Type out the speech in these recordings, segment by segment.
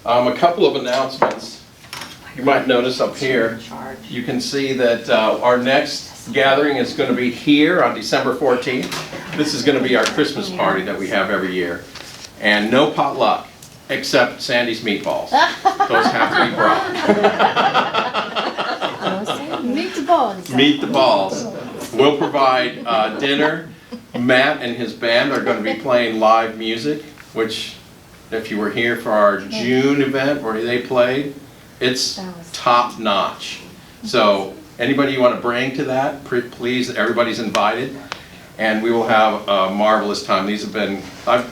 A couple of announcements. You might notice up here, you can see that our next gathering is going to be here on December 14th. This is going to be our Christmas party that we have every year. And no potluck, except Sandy's meatballs. Those have to be brought. Meatballs. Meet the balls. We'll provide dinner. Matt and his band are going to be playing live music, which if you were here for our June event where they played, it's top notch. So anybody you want to bring to that, please, everybody's invited. And we will have a marvelous time. These have been,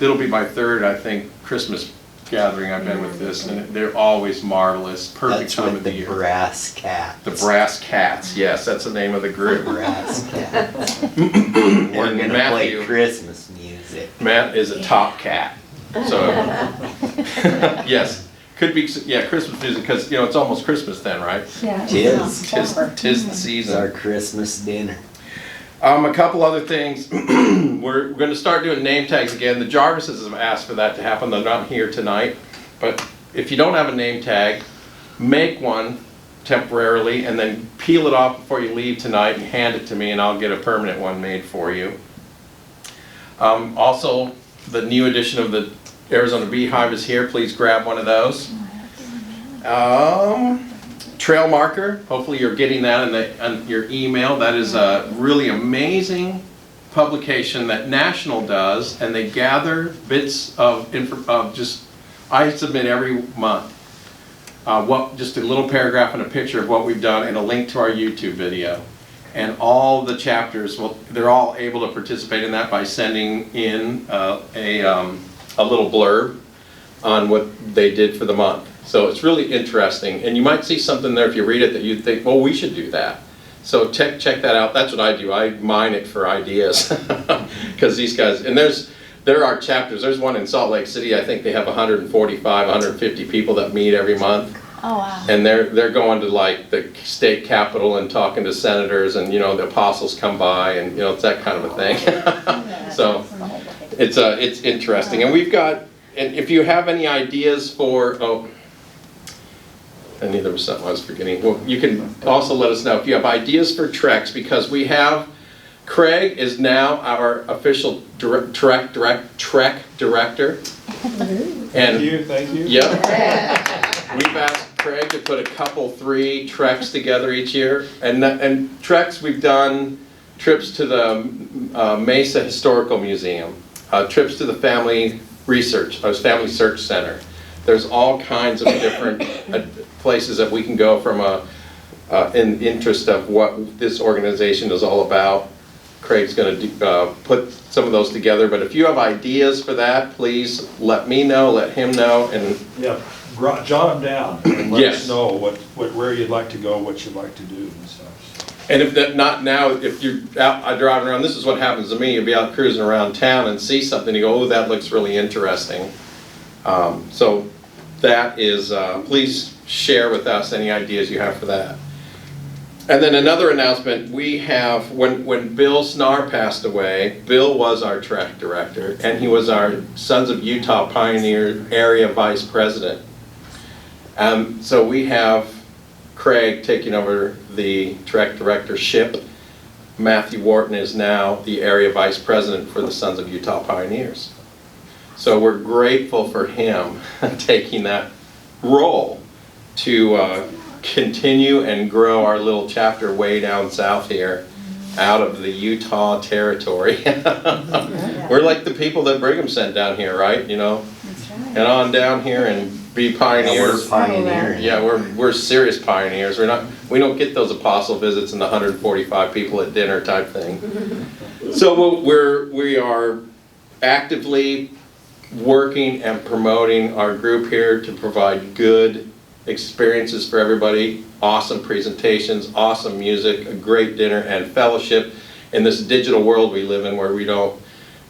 it'll be my third, I think, Christmas gathering I've been with this, and they're always marvelous. Perfect time of the year. The Brass Cats. The Brass Cats, yes, that's the name of the group. Brass Cats. We're And gonna Matthew, play Christmas music. Matt is a top cat. So, yes, could be, yeah, Christmas music, because, you know, it's almost Christmas then, right? Yeah. Tis. Tis the It's season. our Christmas dinner. A couple other things. We're going to start doing name tags again. The Jarvises have asked for that to happen. They're not here tonight. But if you don't have a name tag, make one temporarily and then peel it off before you leave tonight and hand it to me, and I'll get a permanent one made for you. Also, the new edition of the Arizona Beehive is here. Please grab one of those. Trail marker, hopefully you're getting that in your email. That is a really amazing publication that National does, and they gather bits of just, I submit every month, just a little paragraph and a picture of what we've done and a link to our YouTube video. And all the chapters, well, they're all able to participate in that by sending in a little blurb on what they did for the month. So it's really interesting, and you might see something there if you read it that you think, well, we should do that. So check that out. That's what I do. I mine it for ideas, because these guys, and there are chapters. There's one in Salt Lake City. I think they have 145, 150 people that meet every month. Oh, wow. And they're going to like the state capitol and talking to senators, and you know, the apostles come by, and you know, it's that kind of a thing. So it's interesting, and we've got. And if you have any ideas for I knew there was something I was forgetting. Well, you can also let us know if you have ideas for treks, because we have, Craig is now our official trek director. Thank you. Yep. We've asked Craig to put a couple, 3 treks together each year. And treks, we've done trips to the Mesa Historical Museum, trips to the Family Search Center. There's all kinds of different places that we can go from in interest of what this organization is all about. Craig's going to put some of those together, but if you have ideas for that, please let me know, let him know, and Yeah, jot them down and let Yes. us know where you'd like to go, what you'd like to do and stuff. and if that not now, if you're out driving around, this is what happens to me. You'll be out cruising around town and see something, you go, oh, that looks really interesting. So that is, please share with us any ideas you have for that. And then another announcement, we have, when Bill Snar passed away, Bill was our track director, and he was our Sons of Utah Pioneer Area Vice President. So we have Craig taking over the track directorship. Matthew Wharton is now the Area Vice President for the Sons of Utah Pioneers. So we're grateful for him taking that role to continue and grow our little chapter way down south here, out of the Utah territory. We're like the people that Brigham sent down here, right? You know, and on down here and be pioneers. We're pioneering. Yeah, we're serious pioneers. We don't get those apostle visits and the 145 people at dinner type thing. So we are actively working and promoting our group here to provide good experiences for everybody, awesome presentations, awesome music, a great dinner, and fellowship in this digital world we live in, where we don't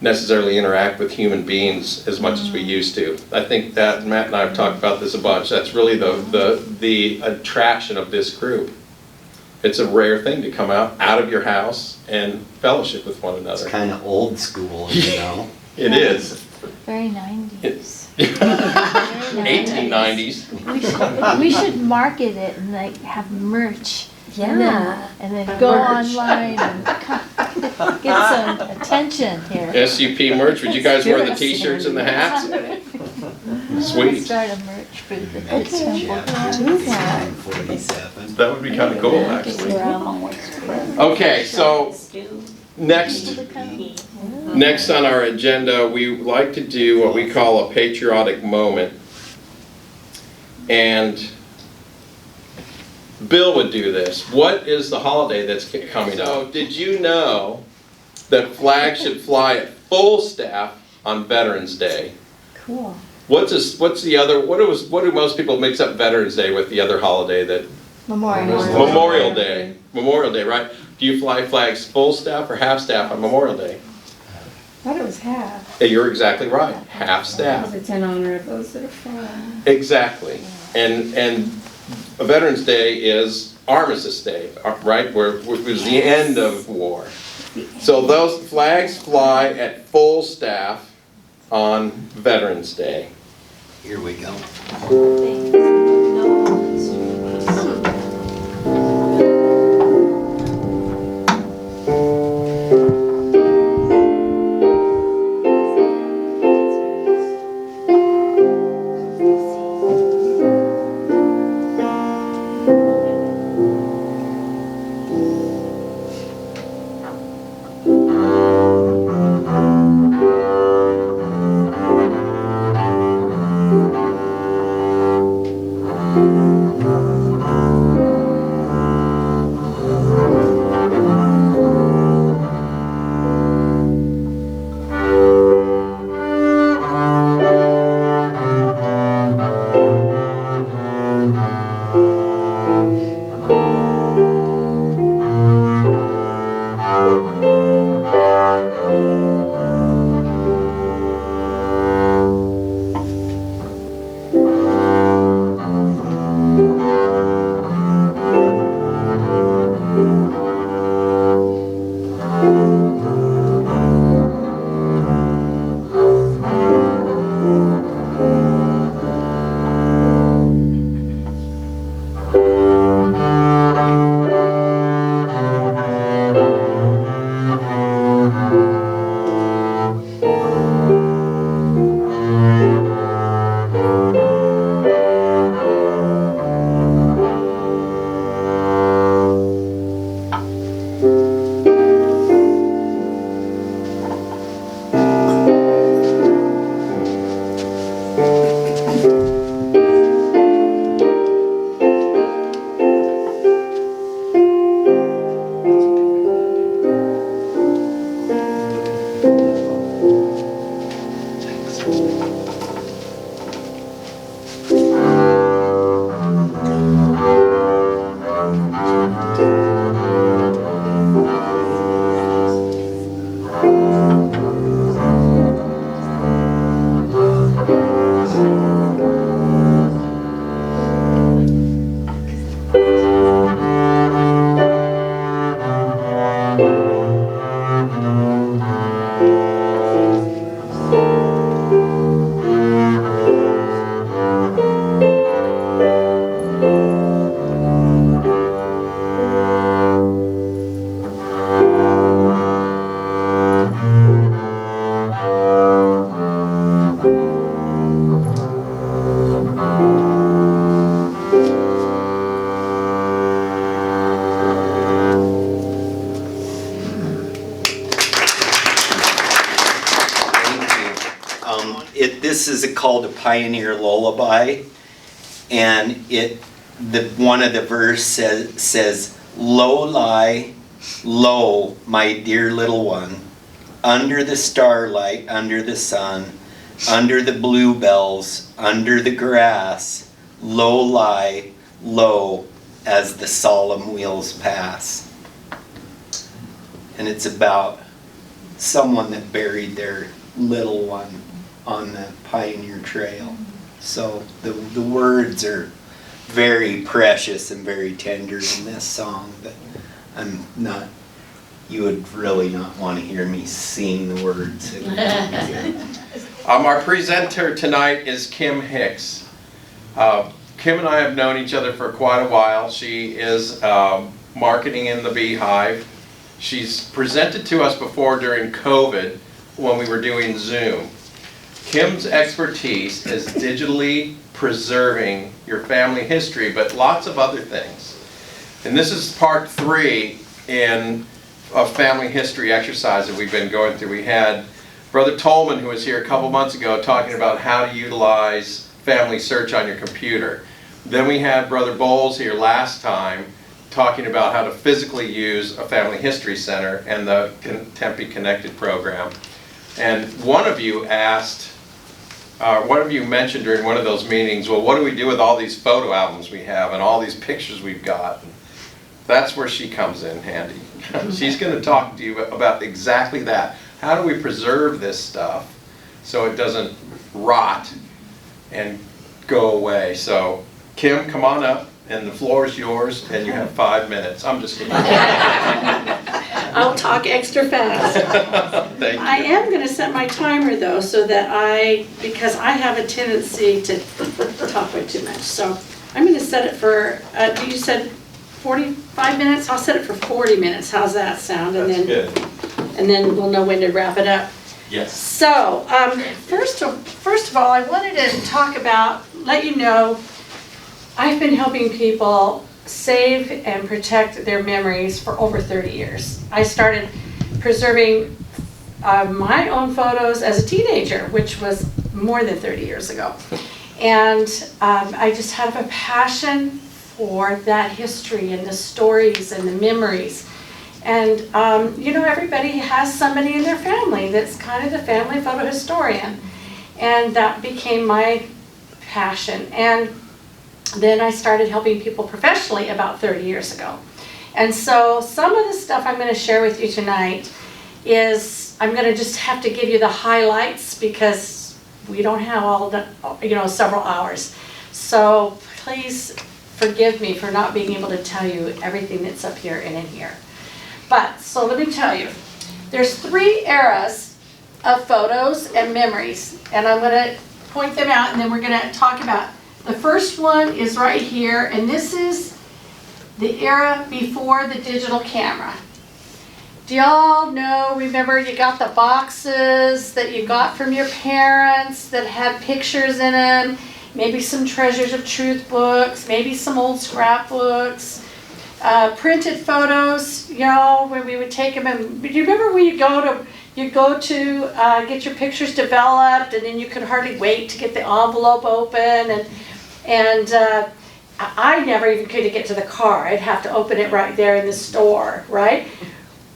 necessarily interact with human beings as much as we used to. I think that Matt and I have talked about this a bunch. That's really the attraction of this group. It's a rare thing to come out of your house and fellowship with one another. It's kind of old school, you know. It is. Very 90s. 1890s. We should market it and like have merch. Yeah. And then go online and get some attention here. SUP merch, would you guys wear the t-shirts and the hats? Sweet. Start a merch for the Yeah, temple. Do that. 47. That would be kind of cool, actually. Okay, so next on our agenda, we would like to do what we call a patriotic moment. And Bill would do this. What is the holiday that's coming up? So, did you know that flags should fly at full staff on Veterans Day? Cool. What do most people mix up Veterans Day with the other holiday that Memorial Day. Memorial Day, right? Do you fly flags full staff or half staff on Memorial Day? I thought it was half. Yeah, you're exactly right. Half staff. Because it's in honor of those that have fallen. Exactly. And Veterans Day is Armistice Day, right? Where it was the end of war. So those flags fly at full staff on Veterans Day. Here we go. This is called a Pioneer Lullaby, and one of the verse says, "Low lie, low, my dear little one, under the starlight, under the sun, under the bluebells, under the grass, low lie, low, as the solemn wheels pass." And it's about someone that buried their little one on the Pioneer Trail. So the words are very precious and very tender in this song, but you would really not want to hear me sing the words. Our presenter tonight is Kim Hicks. Kim and I have known each other for quite a while. She is marketing in the Beehive. She's presented to us before during COVID when we were doing Zoom. Kim's expertise is digitally preserving your family history, but lots of other things. And this is part 3 in a family history exercise that we've been going through. We had Brother Tolman, who was here a couple months ago, talking about how to utilize family search on your computer. Then we had Brother Bowles here last time talking about how to physically use a family history center and the Tempe Connected program. And one of you asked, one of you mentioned during one of those meetings, well, what do we do with all these photo albums we have and all these pictures we've got? That's where she comes in handy. She's going to talk to you about exactly that. How do we preserve this stuff so it doesn't rot and go away? So, Kim, come on up, and the floor is yours, and you have 5 minutes. I'm just kidding. I'll talk extra fast. Thank you. I am going to set my timer though, so that because I have a tendency to talk way too much. So I'm going to set it for, you said 45 minutes? I'll set it for 40 minutes. How's that sound? That's good. And then we'll know when to wrap it up. Yes. So, first of all, I wanted to talk about, let you know, I've been helping people save and protect their memories for over 30 years. I started preserving my own photos as a teenager, which was more than 30 years ago. And I just have a passion for that history and the stories and the memories. And you know, everybody has somebody in their family that's kind of the family photo historian. And that became my passion. And then I started helping people professionally about 30 years ago. And so some of the stuff I'm going to share with you tonight is, I'm going to just have to give you the highlights because we don't have all the, several hours. So please forgive me for not being able to tell you everything that's up here and in here. But, so let me tell you, there's 3 eras of photos and memories, and I'm going to point them out and then we're going to talk about. The first one is right here, and this is the era before the digital camera. Do y'all remember you got the boxes that you got from your parents that had pictures in them, maybe some Treasures of Truth books, maybe some old scrapbooks, printed photos, where we would take them. And do you remember when you go to get your pictures developed, and then you could hardly wait to get the envelope open, and I never even could get to the car. I'd have to open it right there in the store, right?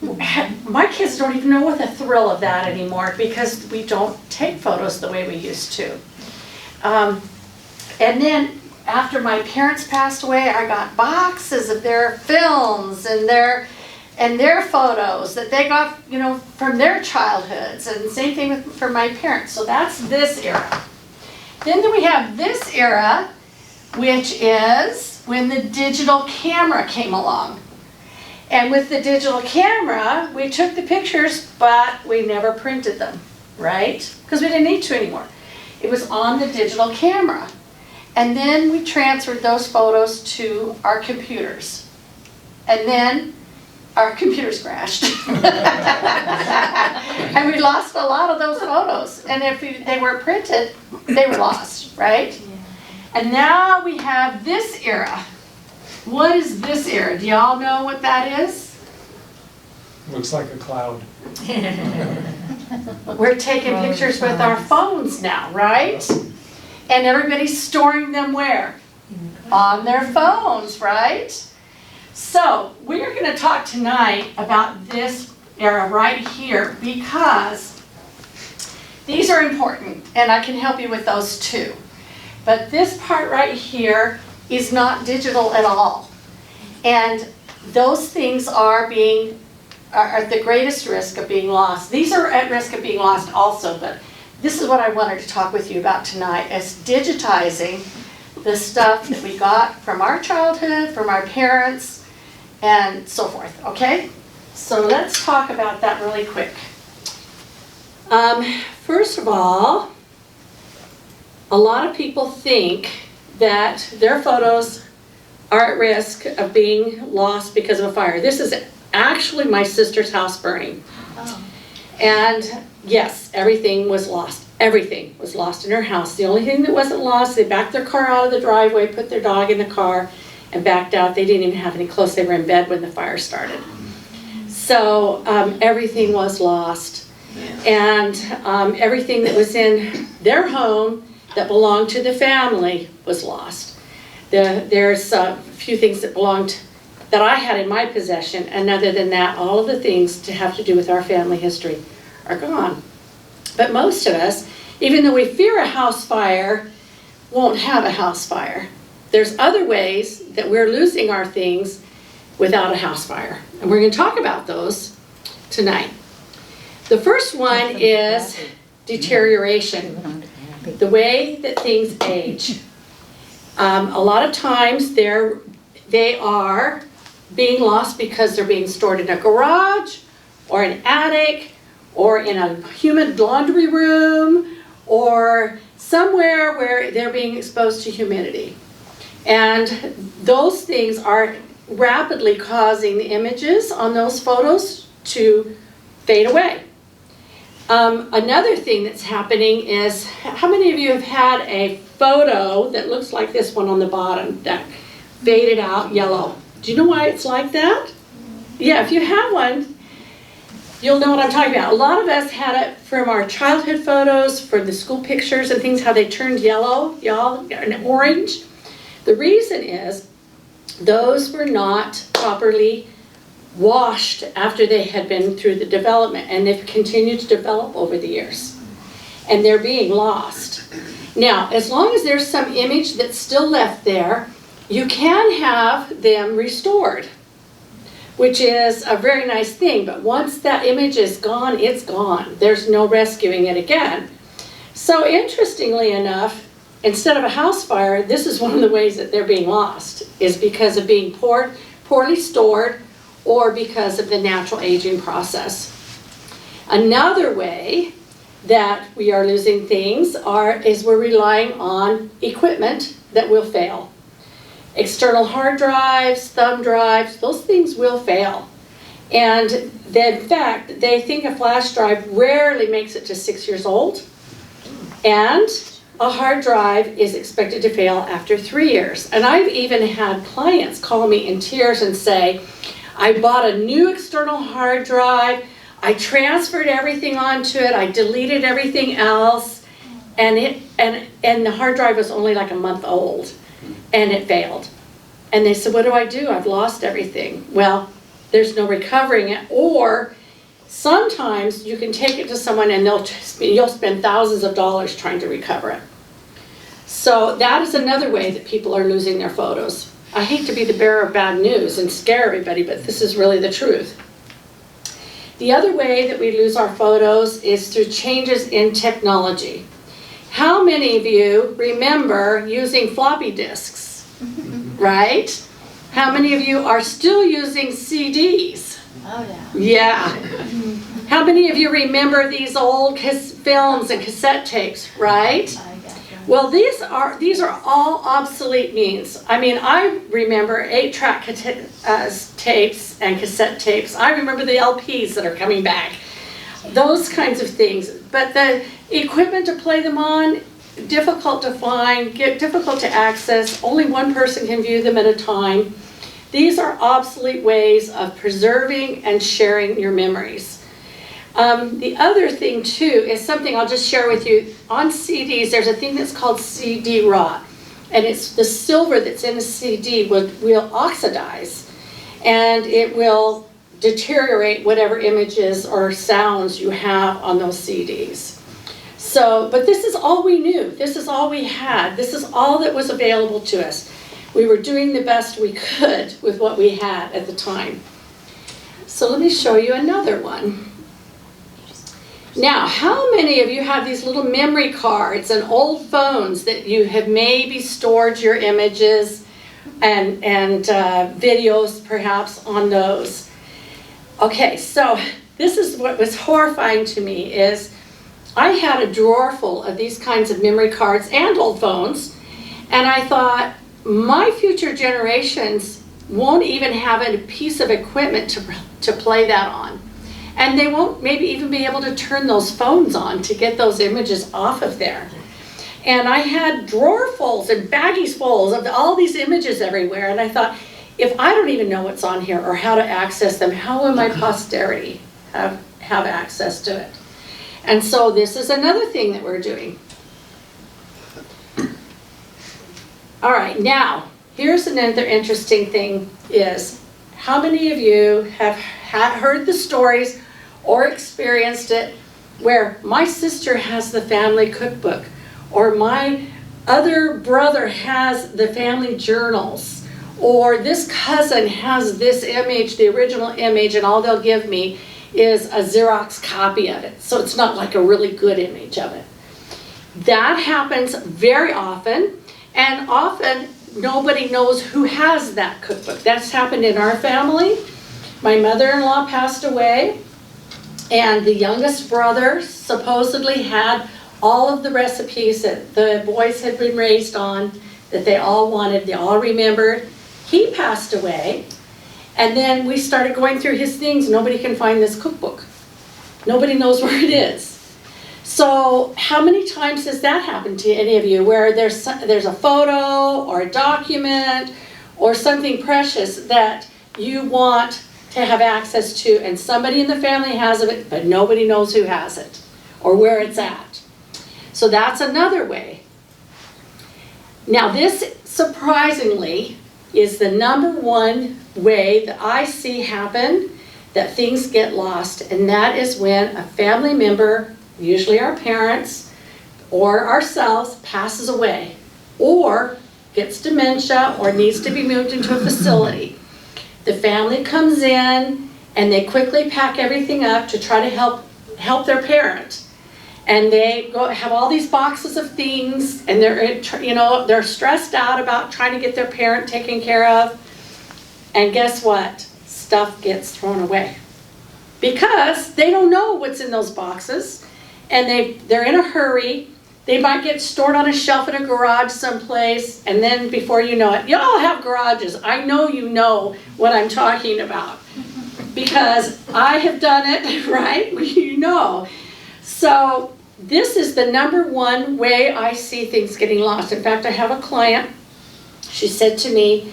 My kids don't even know what the thrill of that anymore because we don't take photos the way we used to. And then after my parents passed away, I got boxes of their films and their photos that they got, from their childhoods, and same thing for my parents. So that's this era. Then we have this era, which is when the digital camera came along. And with the digital camera, we took the pictures, but we never printed them, right? Because we didn't need to anymore. It was on the digital camera. And then we transferred those photos to our computers. And then our computers crashed. And we lost a lot of those photos. And if they were printed, they were lost, right? Yeah. And now we have this era. What is this era? Do y'all know what that is? Looks like a cloud. We're taking pictures with our phones now, right? And everybody's storing them where? On their phones, right? So we're going to talk tonight about this era right here because these are important, and I can help you with those too. But this part right here is not digital at all. And those things are the greatest risk of being lost. These are at risk of being lost also, but this is what I wanted to talk with you about tonight, is digitizing the stuff that we got from our childhood, from our parents, and so forth, okay? So let's talk about that really quick. First of all, a lot of people think that their photos are at risk of being lost because of a fire. This is actually my sister's house burning. And yes, everything was lost. Everything was lost in her house. The only thing that wasn't lost, they backed their car out of the driveway, put their dog in the car, and backed out. They didn't even have any clothes. They were in bed when the fire started. So everything was lost. And everything that was in their home that belonged to the family was lost. There's a few things that belonged, that I had in my possession, and other than that, all of the things to have to do with our family history are gone. But most of us, even though we fear a house fire, won't have a house fire. There's other ways that we're losing our things without a house fire. And we're going to talk about those tonight. The first one is deterioration, the way that things age. A lot of times they are being lost because they're being stored in a garage or an attic or in a humid laundry room or somewhere where they're being exposed to humidity. And those things are rapidly causing the images on those photos to fade away. Another thing that's happening is, how many of you have had a photo that looks like this one on the bottom, that faded out yellow? Do you know why it's like that? Yeah, if you have one, you'll know what I'm talking about. A lot of us had it from our childhood photos, from the school pictures and things, how they turned yellow, and orange. The reason is those were not properly washed after they had been through the development, and they've continued to develop over the years. And they're being lost. Now, as long as there's some image that's still left there, you can have them restored, which is a very nice thing, but once that image is gone, it's gone. There's no rescuing it again. So interestingly enough, instead of a house fire, this is one of the ways that they're being lost, is because of being poorly stored or because of the natural aging process. Another way that we are losing things is we're relying on equipment that will fail. External hard drives, thumb drives, those things will fail. And in fact, they think a flash drive rarely makes it to 6 years old, and a hard drive is expected to fail after 3 years. And I've even had clients call me in tears and say, I bought a new external hard drive, I transferred everything onto it, I deleted everything else, and the hard drive was only like a month old, and it failed. And they said, what do I do? I've lost everything. Well, there's no recovering it, or sometimes you can take it to someone and you'll spend thousands of dollars trying to recover it. So that is another way that people are losing their photos. I hate to be the bearer of bad news and scare everybody, but this is really the truth. The other way that we lose our photos is through changes in technology. How many of you remember using floppy disks, right? How many of you are still using CDs? Oh, yeah. Yeah. How many of you remember these old films and cassette tapes, right? Well, these are all obsolete means. I mean, I remember 8-track tapes and cassette tapes. I remember the LPs that are coming back. Those kinds of things. But the equipment to play them on, difficult to find, difficult to access. Only one person can view them at a time. These are obsolete ways of preserving and sharing your memories. The other thing too is something I'll just share with you. On CDs, there's a thing that's called CD rot. And it's the silver that's in a CD will oxidize, and it will deteriorate whatever images or sounds you have on those CDs. So, but this is all we knew. This is all we had. This is all that was available to us. We were doing the best we could with what we had at the time. So let me show you another one. Now, how many of you have these little memory cards and old phones that you have maybe stored your images and videos perhaps on those? Okay, so this is what was horrifying to me is I had a drawer full of these kinds of memory cards and old phones, and I thought, my future generations won't even have a piece of equipment to play that on. And they won't maybe even be able to turn those phones on to get those images off of there. And I had drawerfuls and baggies fulls of all these images everywhere, and I thought, if I don't even know what's on here or how to access them, how will my posterity have access to it? And so this is another thing that we're doing. All right, now, here's another interesting thing is, how many of you have heard the stories or experienced it where my sister has the family cookbook, or my other brother has the family journals, or this cousin has this image, the original image, and all they'll give me is a Xerox copy of it. So it's not like a really good image of it. That happens very often, and often nobody knows who has that cookbook. That's happened in our family. My mother-in-law passed away, and the youngest brother supposedly had all of the recipes that the boys had been raised on, that they all wanted, they all remembered. He passed away, and then we started going through his things. Nobody can find this cookbook. Nobody knows where it is. So how many times has that happened to any of you, where there's a photo or a document or something precious that you want to have access to, and somebody in the family has it, but nobody knows who has it or where it's at? So that's another way. Now this, surprisingly, is the number one way that I see happen that things get lost, and that is when a family member, usually our parents or ourselves, passes away or gets dementia or needs to be moved into a facility. The family comes in and they quickly pack everything up to try to help their parent. And they go have all these boxes of things, and they're stressed out about trying to get their parent taken care of. And guess what? Stuff gets thrown away because they don't know what's in those boxes, and they're in a hurry. They might get stored on a shelf in a garage someplace, and then before you know it, y'all have garages. I know you know what I'm talking about because I have done it, right? You know. So this is the number one way I see things getting lost. In fact, I have a client. She said to me,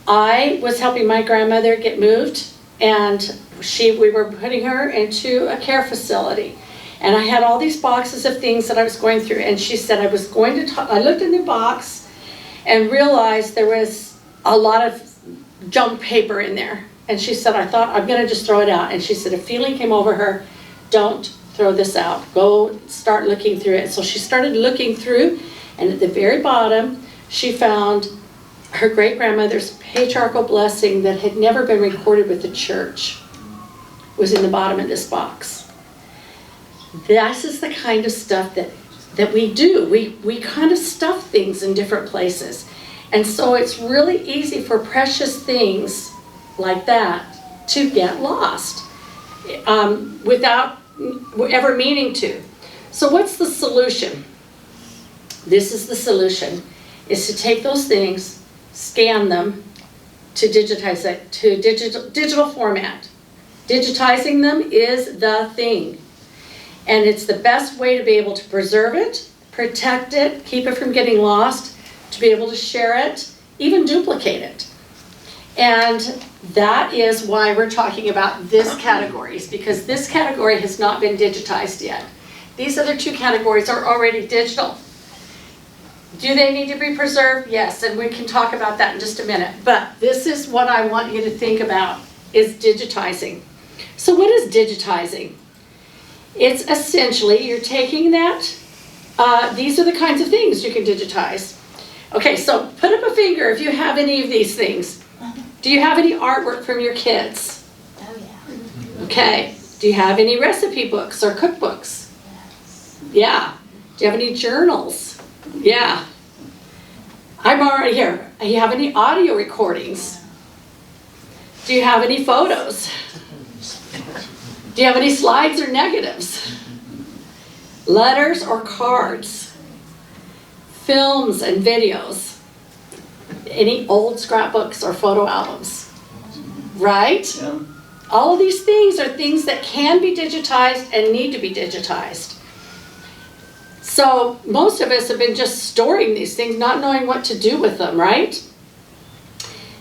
I was helping my grandmother get moved, and we were putting her into a care facility. And I had all these boxes of things that I was going through, and she said I looked in the box and realized there was a lot of junk paper in there. And she said, I thought I'm gonna just throw it out. And she said a feeling came over her, don't throw this out, go start looking through it. So she started looking through, and at the very bottom, she found her great-grandmother's patriarchal blessing that had never been recorded with the church was in the bottom of this box. This is the kind of stuff that we do. We kind of stuff things in different places. And so it's really easy for precious things like that to get lost without ever meaning to. So what's the solution? This is the solution, is to take those things, scan them, to digitize it to digital format. Digitizing them is the thing. And it's the best way to be able to preserve it, protect it, keep it from getting lost, to be able to share it, even duplicate it. And that is why we're talking about this categories, because this category has not been digitized yet. These other two categories are already digital. Do they need to be preserved? Yes, and we can talk about that in just a minute. But this is what I want you to think about, is digitizing. So what is digitizing? It's essentially, you're taking that, these are the kinds of things you can digitize. Okay, so put up a finger if you have any of these things. Do you have any artwork from your kids? Oh, yeah. Okay, do you have any recipe books or cookbooks? Yes. Yeah. Do you have any journals? Yeah. I'm already here. Do you have any audio recordings? Do you have any photos? Do you have any slides or negatives? letters or cards, films and videos, any old scrapbooks or photo albums, right? Yeah. All of these things are things that can be digitized and need to be digitized. So most of us have been just storing these things, not knowing what to do with them, right?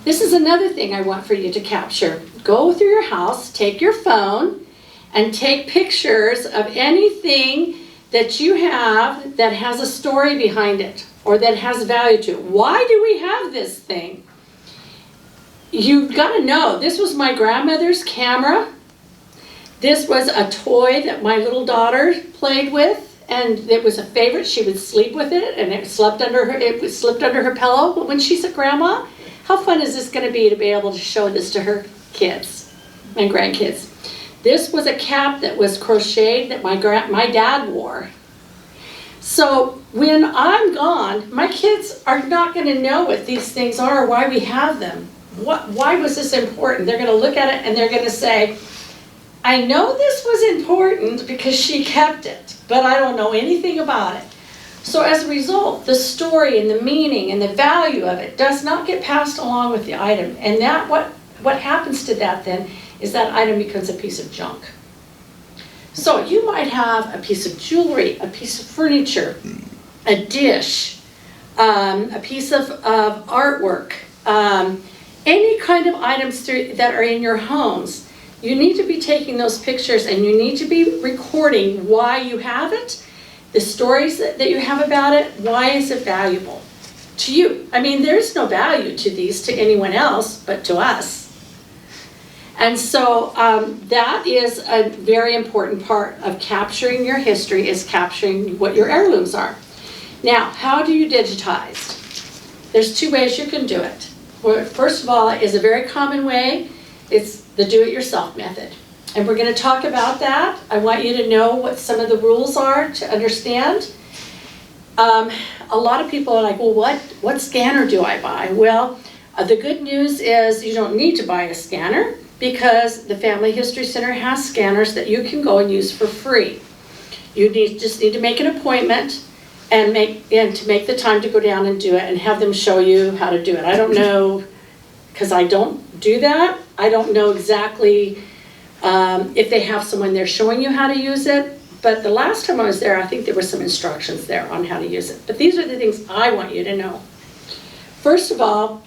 This is another thing I want for you to capture. Go through your house, take your phone, and take pictures of anything that you have that has a story behind it or that has value to it. Why do we have this thing? You've got to know, this was my grandmother's camera. This was a toy that my little daughter played with, and it was a favorite. She would sleep with it, and it slipped under her pillow. But when she said, "Grandma, how fun is this going to be able to show this to her kids and grandkids?" This was a cap that was crocheted that my dad wore. So when I'm gone, my kids are not going to know what these things are or why we have them. Why was this important? They're going to look at it and they're going to say, "I know this was important because she kept it, but I don't know anything about it." So as a result, the story and the meaning and the value of it does not get passed along with the item. And that what happens to that then is that item becomes a piece of junk. So you might have a piece of jewelry, a piece of furniture, a dish, a piece of artwork, any kind of items that are in your homes. You need to be taking those pictures and you need to be recording why you have it, the stories that you have about it, why is it valuable to you. I mean, there's no value to these to anyone else but to us. And so that is a very important part of capturing your history, is capturing what your heirlooms are. Now, how do you digitize? There's two ways you can do it. Well, first of all, is a very common way. It's the do-it-yourself method. And we're going to talk about that. I want you to know what some of the rules are to understand. A lot of people are like, well, what scanner do I buy? Well, the good news is you don't need to buy a scanner because the Family History Center has scanners that you can go and use for free. You just need to make an appointment and to make the time to go down and do it and have them show you how to do it. I don't know, because I don't do that. I don't know exactly if they have someone there showing you how to use it. But the last time I was there, I think there were some instructions there on how to use it. But these are the things I want you to know. First of all,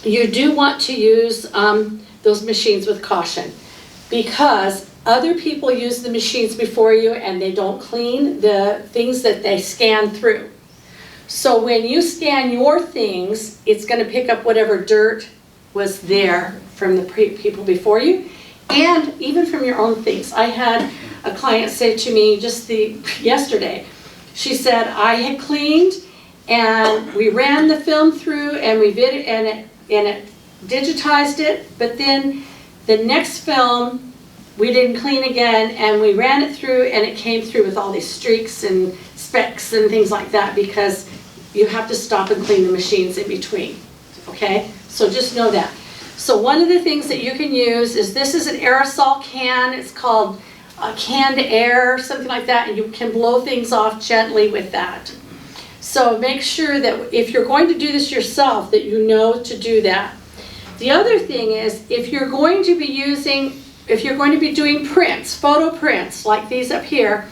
you do want to use those machines with caution, because other people use the machines before you and they don't clean the things that they scan through. So when you scan your things, it's going to pick up whatever dirt was there from the people before you, and even from your own things. I had a client say to me just yesterday, she said, "I had cleaned and we ran the film through and it digitized it, but then the next film we didn't clean again and we ran it through and it came through with all these streaks and specks and things like that, because you have to stop and clean the machines in between." Okay, so just know that. So one of the things that you can use is, this is an aerosol can. It's called canned air, something like that, and you can blow things off gently with that. So make sure that if you're going to do this yourself, that you know to do that. The other thing is, if you're going to be doing prints, photo prints like these up here,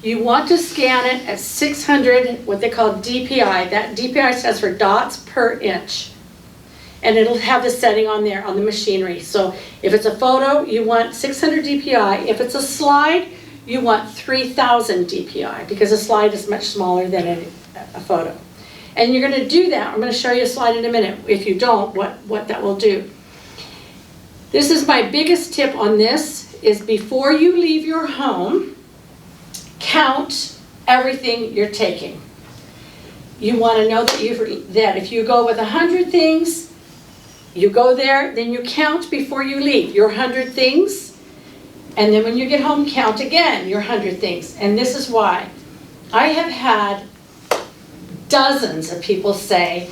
you want to scan it at 600, what they call DPI. That DPI stands for dots per inch. And it'll have the setting on there on the machinery. So if it's a photo, you want 600 DPI. If it's a slide, you want 3000 DPI, because a slide is much smaller than a photo. And you're going to do that. I'm going to show you a slide in a minute. If you don't, what that will do. This is my biggest tip on this, is before you leave your home, count everything you're taking. You want to know that if you go with 100 things, you go there, then you count before you leave your 100 things, and then when you get home, count again your 100 things. And this is why. I have had dozens of people say,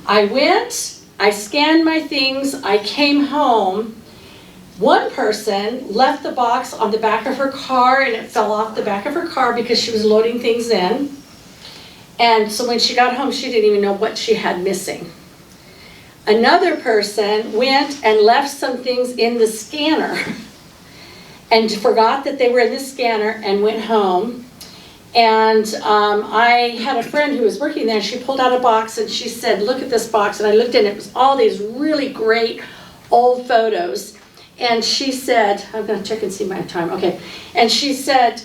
I went, I scanned my things, I came home, One person left the box on the back of her car and it fell off the back of her car because she was loading things in. And so when she got home, she didn't even know what she had missing. Another person went and left some things in the scanner and forgot that they were in the scanner and went home. And I had a friend who was working there, she pulled out a box and she said, look at this box. And I looked in it, it was all these really great old photos. And she said, I'm gonna check and see my time, okay. And she said,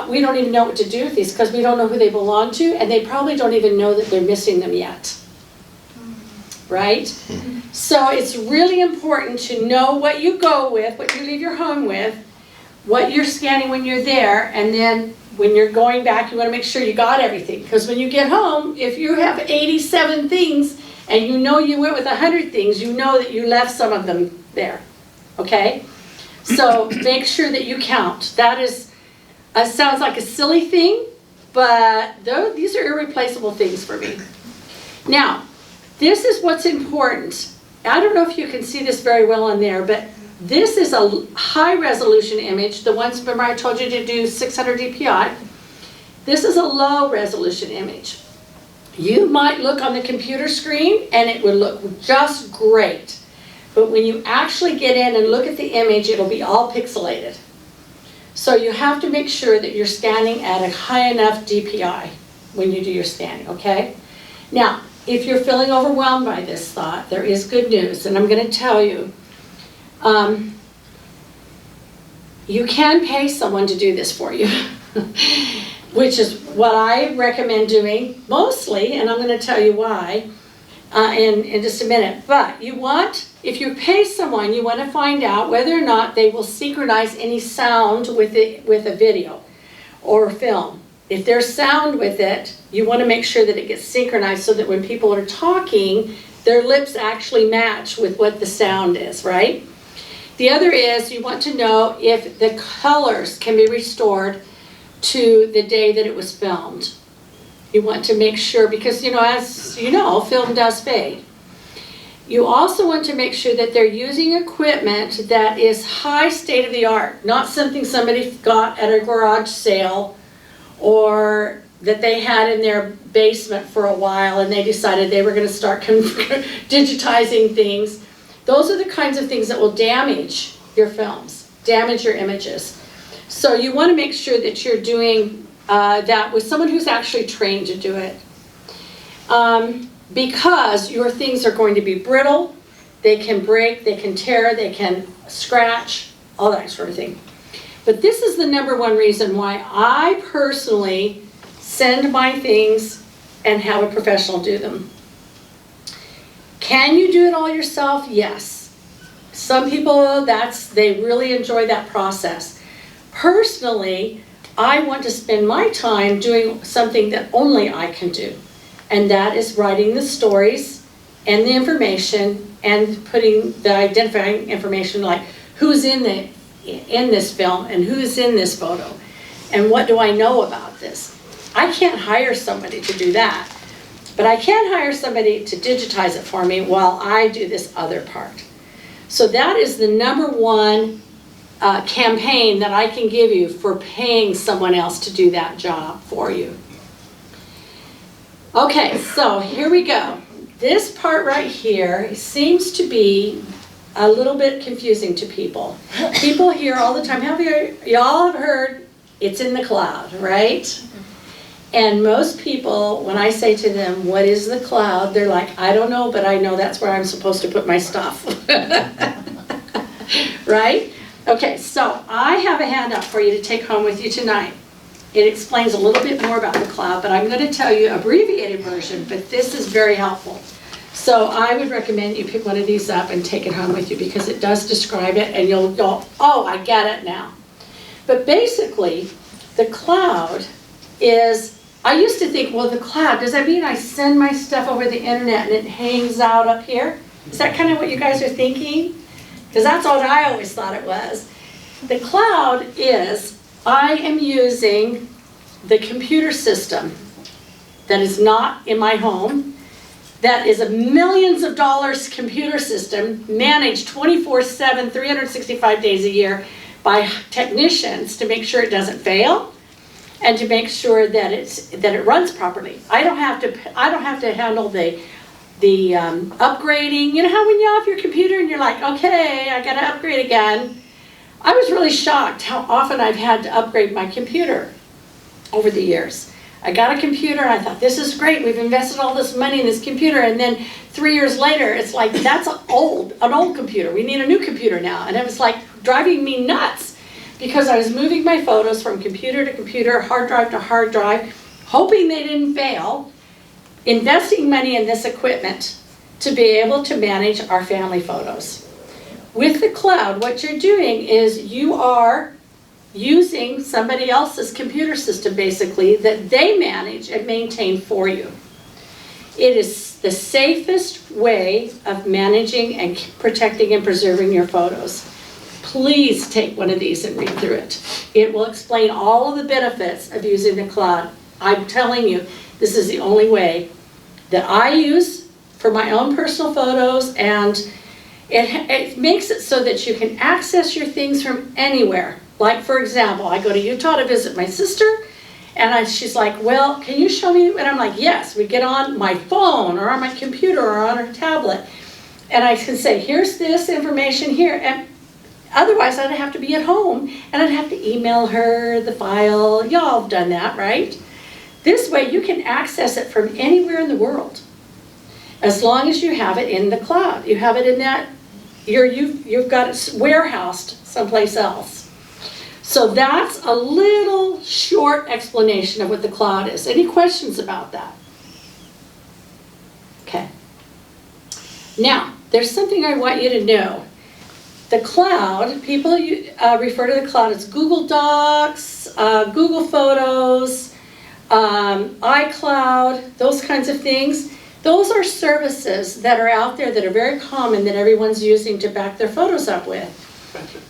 we don't even know what to do with these because we don't know who they belong to and they probably don't even know that they're missing them yet. Right? So it's really important to know what you go with, what you leave your home with, what you're scanning when you're there, and then when you're going back, you want to make sure you got everything. Because when you get home, if you have 87 things and you know you went with 100 things, you know that you left some of them there. Okay? So make sure that you count. That is, sounds like a silly thing, but these are irreplaceable things for me. Now, this is what's important. I don't know if you can see this very well on there, but this is a high resolution image. The ones, remember I told you to do 600 dpi. This is a low resolution image. You might look on the computer screen and it would look just great. But when you actually get in and look at the image, it'll be all pixelated. So you have to make sure that you're scanning at a high enough DPI when you do your scanning, okay? Now, if you're feeling overwhelmed by this thought, there is good news, and I'm going to tell you. You can pay someone to do this for you, which is what I recommend doing mostly, and I'm going to tell you why in just a minute. But you want, if you pay someone, you want to find out whether or not they will synchronize any sound with a video or film. If there's sound with it, you want to make sure that it gets synchronized so that when people are talking, their lips actually match with what the sound is, right? The other is you want to know if the colors can be restored to the day that it was filmed. You want to make sure, because as you know, film does fade. You also want to make sure that they're using equipment that is high state of the art, not something somebody got at a garage sale or that they had in their basement for a while and they decided they were going to start digitizing things. Those are the kinds of things that will damage your films, damage your images. So you want to make sure that you're doing that with someone who's actually trained to do it. Because your things are going to be brittle, they can break, they can tear, they can scratch, all that sort of thing. But this is the #1 reason why I personally send my things and have a professional do them. Can you do it all yourself? Yes. Some people, they really enjoy that process. Personally, I want to spend my time doing something that only I can do. And that is writing the stories and the information and putting the identifying information like who's in this film and who's in this photo and what do I know about this. I can't hire somebody to do that, but I can hire somebody to digitize it for me while I do this other part. So that is the #1 campaign that I can give you for paying someone else to do that job for you. Okay, so here we go. This part right here seems to be a little bit confusing to people. People hear all the time, y'all have heard it's in the cloud, right? And most people, when I say to them, what is the cloud? They're like, I don't know, but I know that's where I'm supposed to put my stuff. Right? Okay, so I have a handout for you to take home with you tonight. It explains a little bit more about the cloud, but I'm going to tell you an abbreviated version, but this is very helpful. So I would recommend you pick one of these up and take it home with you because it does describe it and you'll go, oh, I get it now. But basically, the cloud is, I used to think, well, the cloud, does that mean I send my stuff over the internet and it hangs out up here? Is that kind of what you guys are thinking? Because that's what I always thought it was. The cloud is, I am using the computer system that is not in my home, that is a millions of dollars computer system managed 24/7, 365 days a year by technicians to make sure it doesn't fail and to make sure that it runs properly. I don't have to handle the upgrading. You know how when you're off your computer and you're like, okay, I gotta upgrade again. I was really shocked how often I've had to upgrade my computer over the years. I got a computer and I thought, this is great, we've invested all this money in this computer, and then 3 years later, it's like, that's an old computer, we need a new computer now. And it was like driving me nuts because I was moving my photos from computer to computer, hard drive to hard drive, hoping they didn't fail, investing money in this equipment to be able to manage our family photos. With the cloud, what you're doing is you are using somebody else's computer system basically that they manage and maintain for you. It is the safest way of managing and protecting and preserving your photos. Please take one of these and read through it. It will explain all of the benefits of using the cloud. I'm telling you, this is the only way that I use for my own personal photos, and it makes it so that you can access your things from anywhere. Like, for example, I go to Utah to visit my sister, and she's like, well, can you show me? And I'm like, yes. We get on my phone or on my computer or on her tablet, and I can say, here's this information here. And otherwise, I'd have to be at home, and I'd have to email her the file. Y'all have done that, right? This way, you can access it from anywhere in the world, as long as you have it in the cloud. You have it in that, you've got it warehoused someplace else. So that's a little short explanation of what the cloud is. Any questions about that? Okay. Now, there's something I want you to know. The cloud, people refer to the cloud as Google Docs, Google Photos, iCloud, those kinds of things. Those are services that are out there that are very common that everyone's using to back their photos up with.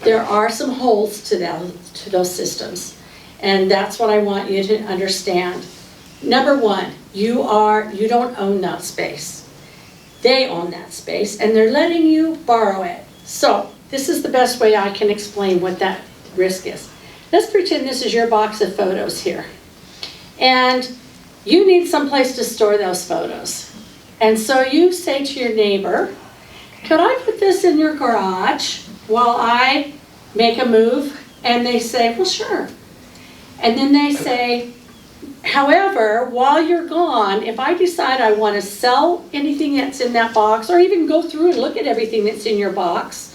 There are some holes to those systems, and that's what I want you to understand. Number one, you don't own that space. They own that space, and they're letting you borrow it. So this is the best way I can explain what that risk is. Let's pretend this is your box of photos here, and you need someplace to store those photos. And so you say to your neighbor, could I put this in your garage while I make a move? And they say, well, sure. And then they say, however, while you're gone, if I decide I want to sell anything that's in that box, or even go through and look at everything that's in your box,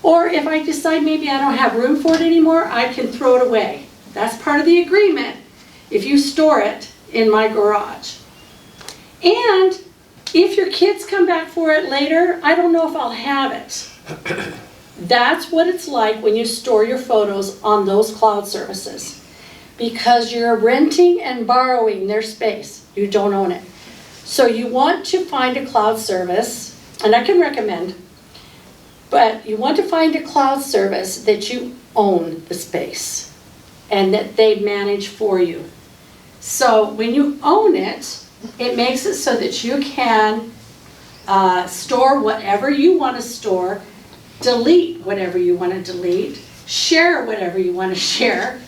or if I decide maybe I don't have room for it anymore, I can throw it away. That's part of the agreement if you store it in my garage. And if your kids come back for it later, I don't know if I'll have it. That's what it's like when you store your photos on those cloud services, because you're renting and borrowing their space. You don't own it. So you want to find a cloud service, and I can recommend, but you want to find a cloud service that you own the space and that they manage for you. So when you own it, it makes it so that you can store whatever you want to store, delete whatever you want to delete, share whatever you want to share,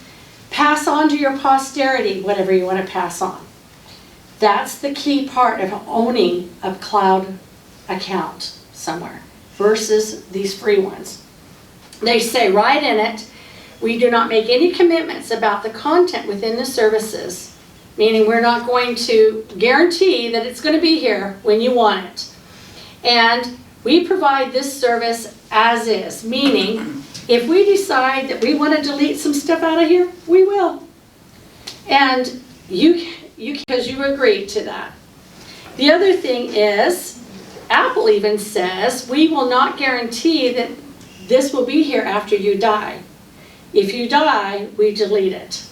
pass on to your posterity whatever you want to pass on. That's the key part of owning a cloud account somewhere versus these free ones. They say right in it, we do not make any commitments about the content within the services, meaning we're not going to guarantee that it's going to be here when you want it. And we provide this service as is, meaning if we decide that we want to delete some stuff out of here, we will. And because you agreed to that. The other thing is, Apple even says we will not guarantee that this will be here after you die. If you die, we delete it.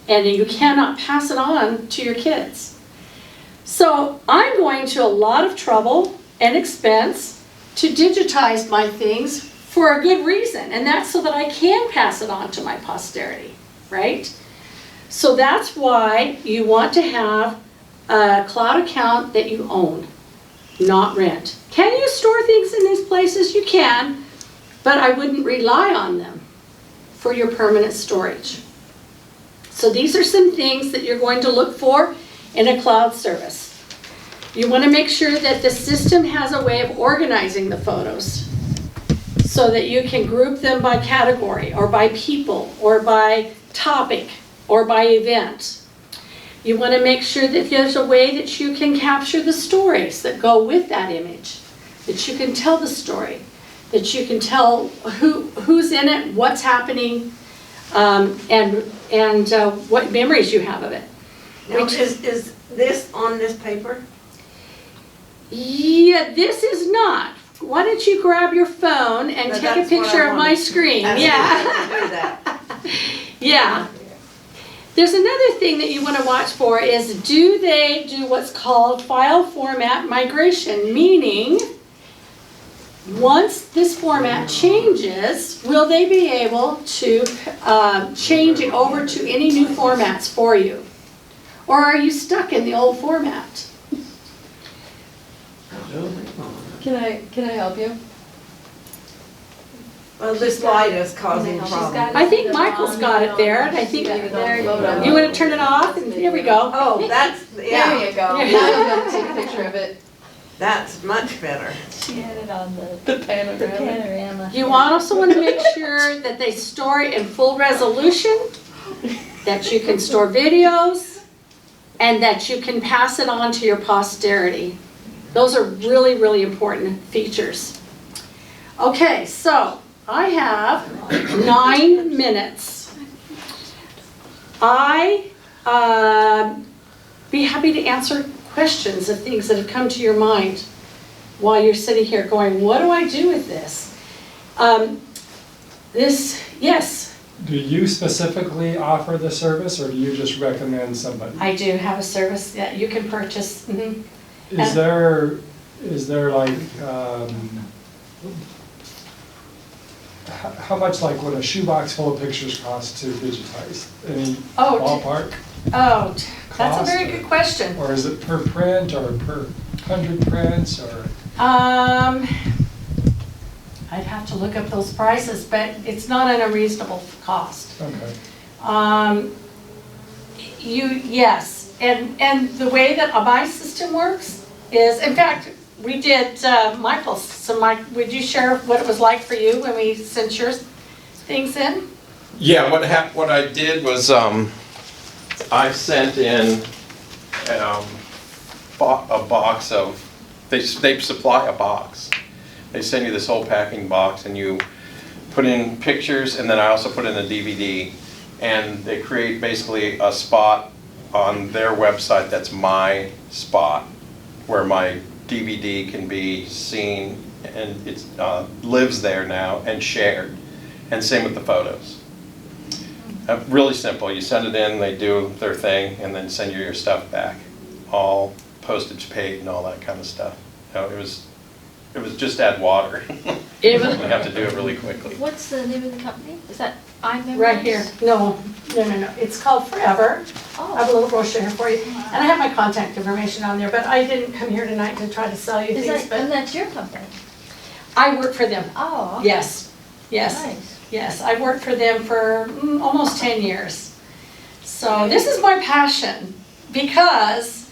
And you cannot pass it on to your kids. So I'm going to a lot of trouble and expense to digitize my things for a good reason, and that's so that I can pass it on to my posterity, right? So that's why you want to have a cloud account that you own. not rent. Can you store things in these places? You can, but I wouldn't rely on them for your permanent storage. So these are some things that you're going to look for in a cloud service. You want to make sure that the system has a way of organizing the photos so that you can group them by category or by people or by topic or by event. You want to make sure that there's a way that you can capture the stories that go with that image, that you can tell the story, that you can tell who's in it, what's happening, and what memories you have of it. Now, is this on this paper? Yeah, this is not. Why don't you grab your phone and No, take a that's what picture I of my wanted. screen? That's Yeah. what I do that. Yeah. There's another thing that you want to watch for is, do they do what's called file format migration? Meaning, once this format changes, will they be able to change it over to any new formats for you? Or are you stuck in the old format? Can I help you? Well, this light is causing She's problems. got I think Michael's got it there, and I think, There you go. you want to turn it off? And here we go. Oh, that's, There yeah, you go. Now you gotta take a picture of it. that's much better. She had it on the panorama. You also want to make sure that they store it in full resolution, that you can store videos, and that you can pass it on to your posterity. Those are really, really important features. Okay, so I have 9 minutes. I be happy to answer questions of things that have come to your mind while you're sitting here going, what do I do with this? Yes, Do you specifically offer the service, or do you just recommend somebody? I do have a service that you can purchase. Mhm. Is there like, how much like would a shoebox full of pictures cost to digitize? Any Oh, ballpark? That's a Cost, very good question. Or is it per print or per 100 prints or? I'd have to look up those prices, but it's not at a reasonable cost. Okay. Yes, and the way that my system works is, in fact, we did Michael's. So Mike, would you share what it was like for you when we sent your things in? Yeah, what I did was, I sent in a box of, they supply a box. They send you this whole packing box and you put in pictures, and then I also put in a DVD. And they create basically a spot on their website that's my spot, where my DVD can be seen, and it lives there now and shared. And same with the photos. Really simple. You send it in, they do their thing, and then send you your stuff back. All postage paid and all that kind of stuff. No, it was just add water. You have to do it really quickly. What's the name of the company? Is that iMemories? Right here. No. It's called Forever. I have a Oh, little brochure here for you. And I have my contact information on there, but I didn't come here tonight to try to sell you is things, that, and but that's your company? I work for them. Oh, okay. Yes. Nice. Yes, I've worked for them for almost 10 years. So this is my passion, because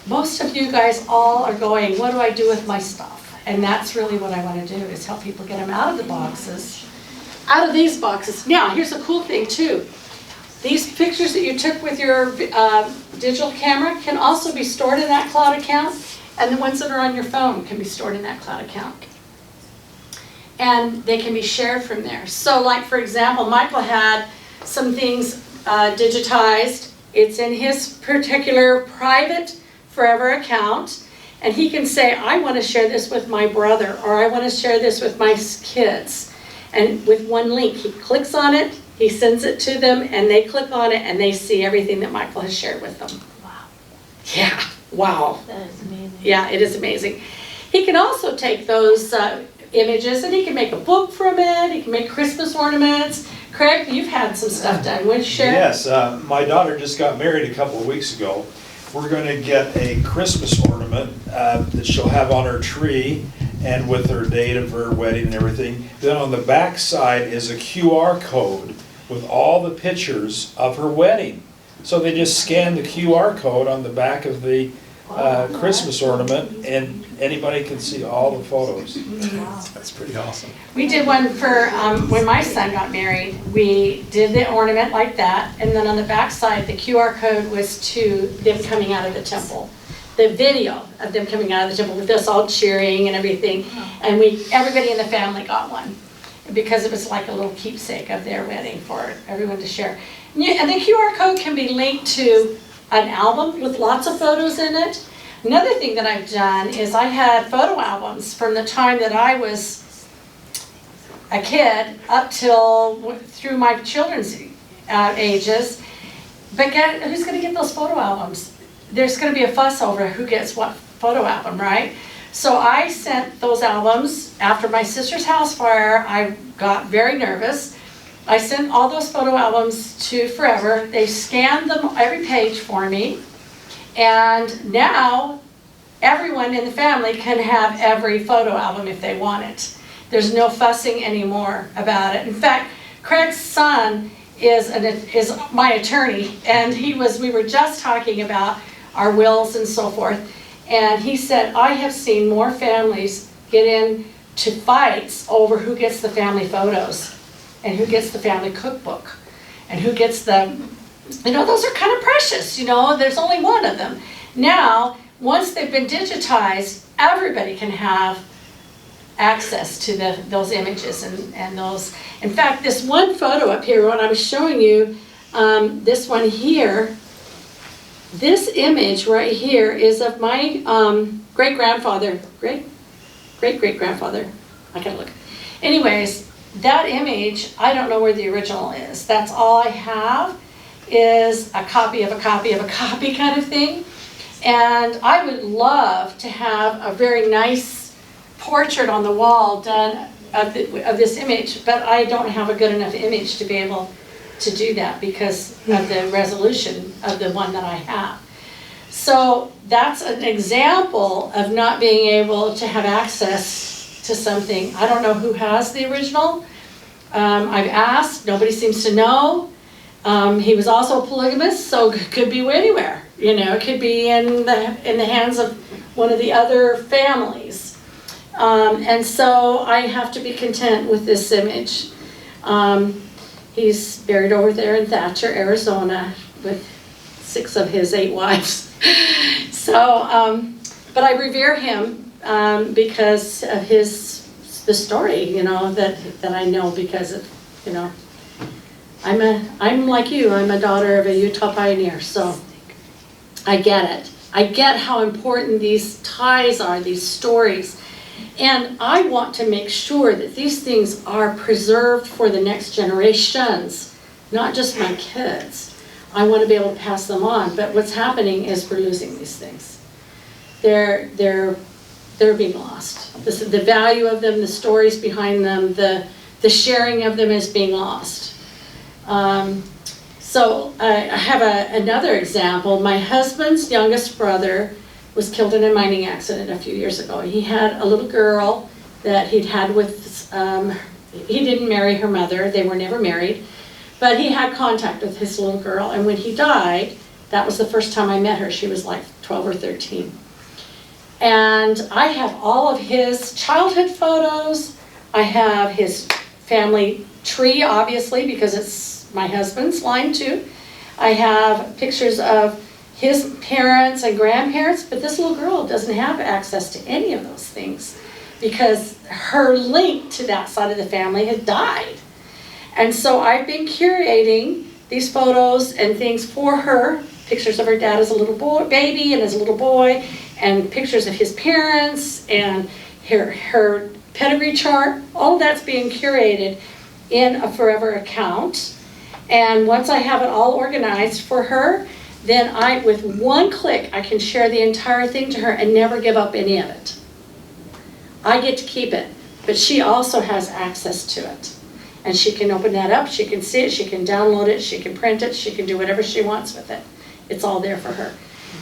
most of you guys all are going, what do I do with my stuff? And that's really what I want to do, is help people get them out of the boxes, out of these boxes. Now, here's a cool thing too. These pictures that you took with your digital camera can also be stored in that cloud account, and the ones that are on your phone can be stored in that cloud account. And they can be shared from there. So like, for example, Michael had some things digitized. It's in his particular private Forever account. And he can say, I want to share this with my brother, or I want to share this with my kids. And with one link, he clicks on it, he sends it to them, and they click on it, and they see everything that Michael has shared with them. Wow, Yeah, wow. that is amazing. Yeah, it is amazing. He can also take those images, and he can make a book from it, he can make Christmas ornaments. Craig, you've had some stuff done, would you share? Yes, my daughter just got married a couple of weeks ago, we're gonna get a Christmas ornament that she'll have on her tree and with her date of her wedding and everything. Then on the back side is a QR code with all the pictures of her wedding. So they just scan the QR code on the back of the Christmas ornament, and anybody can see all the photos. That's pretty awesome. We did one for, when my son got married, we did the ornament like that, and then on the back side, the QR code was to them coming out of the temple. The video of them coming out of the temple with us all cheering and everything, and everybody in the family got one, because it was like a little keepsake of their wedding for everyone to share. And the QR code can be linked to an album with lots of photos in it. Another thing that I've done is I had photo albums from the time that I was a kid up till through my children's ages. But who's going to get those photo albums? There's going to be a fuss over who gets what photo album, right? So I sent those albums after my sister's house fire. I got very nervous. I sent all those photo albums to Forever. They scanned them every page for me. And now everyone in the family can have every photo album if they want it. There's no fussing anymore about it. In fact, Craig's son is my attorney, and we were just talking about our wills and so forth. And he said, I have seen more families get into fights over who gets the family photos and who gets the family cookbook and who gets the, those are kind of precious, there's only one of them. Now, once they've been digitized, everybody can have access to those images and those. In fact, this one photo up here, what I was showing you, this one here, this image right here is of my great-grandfather, great-great-great-grandfather. I gotta look. Anyways, that image, I don't know where the original is. That's all I have is a copy of a copy of a copy kind of thing. And I would love to have a very nice portrait on the wall done of this image, but I don't have a good enough image to be able to do that because of the resolution of the one that I have. So that's an example of not being able to have access to something. I don't know who has the original. I've asked, nobody seems to know. He was also polygamous, so it could be anywhere. It could be in the hands of one of the other families. And so I have to be content with this image. He's buried over there in Thatcher, Arizona, with 6 of his 8 wives. So, but I revere him because of the story, that I know because of, I'm like you. I'm a daughter of a Utah pioneer, so I get it. I get how important these ties are, these stories. And I want to make sure that these things are preserved for the next generations, not just my kids. I want to be able to pass them on, but what's happening is we're losing these things. They're being lost. The value of them, the stories behind them, the sharing of them is being lost. So I have another example. My husband's youngest brother was killed in a mining accident a few years ago. He had a little girl that he'd had with, he didn't marry her mother, they were never married, but he had contact with his little girl, and when he died, that was the first time I met her. She was like 12 or 13. And I have all of his childhood photos. I have his family tree, obviously, because it's my husband's line too. I have pictures of his parents and grandparents, but this little girl doesn't have access to any of those things because her link to that side of the family had died. And so I've been curating these photos and things for her, pictures of her dad as a little boy, baby and as a little boy, and pictures of his parents and her pedigree chart. All of that's being curated in a Forever account. And once I have it all organized for her, then with one click, I can share the entire thing to her and never give up any of it. I get to keep it, but she also has access to it. And she can open that up, she can see it, she can download it, she can print it, she can do whatever she wants with it. It's all there for her.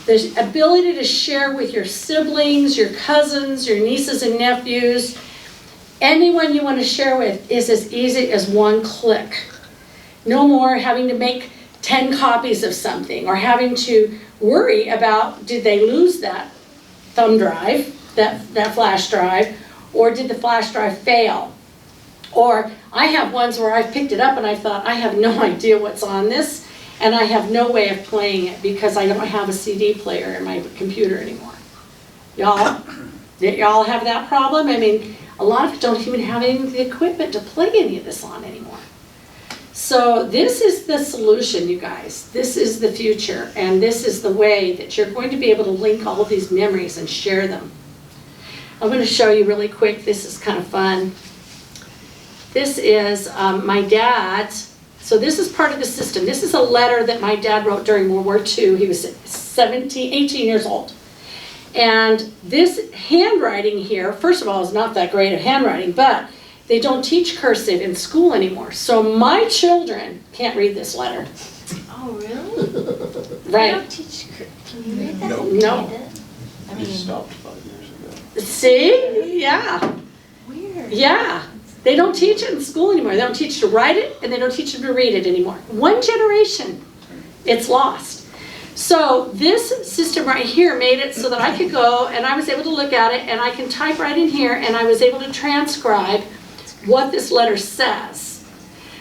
The ability to share with your siblings, your cousins, your nieces and nephews, anyone you want to share with is as easy as one click. No more having to make 10 copies of something or having to worry about, did they lose that thumb drive, that flash drive, or did the flash drive fail? Or I have ones where I've picked it up and I thought, I have no idea what's on this, and I have no way of playing it because I don't have a CD player in my computer anymore. Y'all have that problem? I mean, a lot of you don't even have any of the equipment to play any of this on anymore. So this is the solution, you guys. This is the future, and this is the way that you're going to be able to link all of these memories and share them. I'm going to show you really quick. This is kind of fun. This is my dad's. So this is part of the system. This is a letter that my dad wrote during World War II. He was 18 years old. And this handwriting here, first of all, is not that great of handwriting, but they don't teach cursive in school anymore. So my children can't read this letter. Oh, really? Right. They don't teach, can you read that? No. I mean, Stopped 5 years ago. See? Yeah. weird. Yeah. They don't teach it in school anymore. They don't teach to write it, and they don't teach them to read it anymore. One generation, it's lost. So this system right here made it so that I could go and I was able to look at it and I can type right in here and I was able to transcribe what this letter says.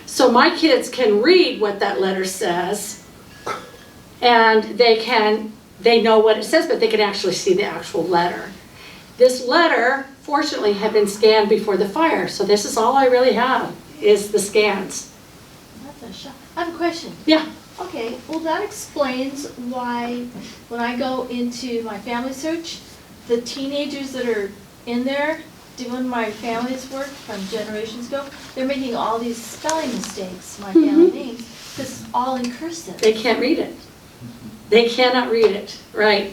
So my kids can read what that letter says and they know what it says, but they can actually see the actual letter. This letter, fortunately, had been scanned before the fire, so this is all I really have, is the scans. That's a shock. I have a question. Yeah. Okay, well that explains why when I go into my family search, the teenagers that are in there doing my family's work from generations ago, they're making all these spelling mistakes, my family names, because it's all in cursive. They can't read it. They cannot read it, right.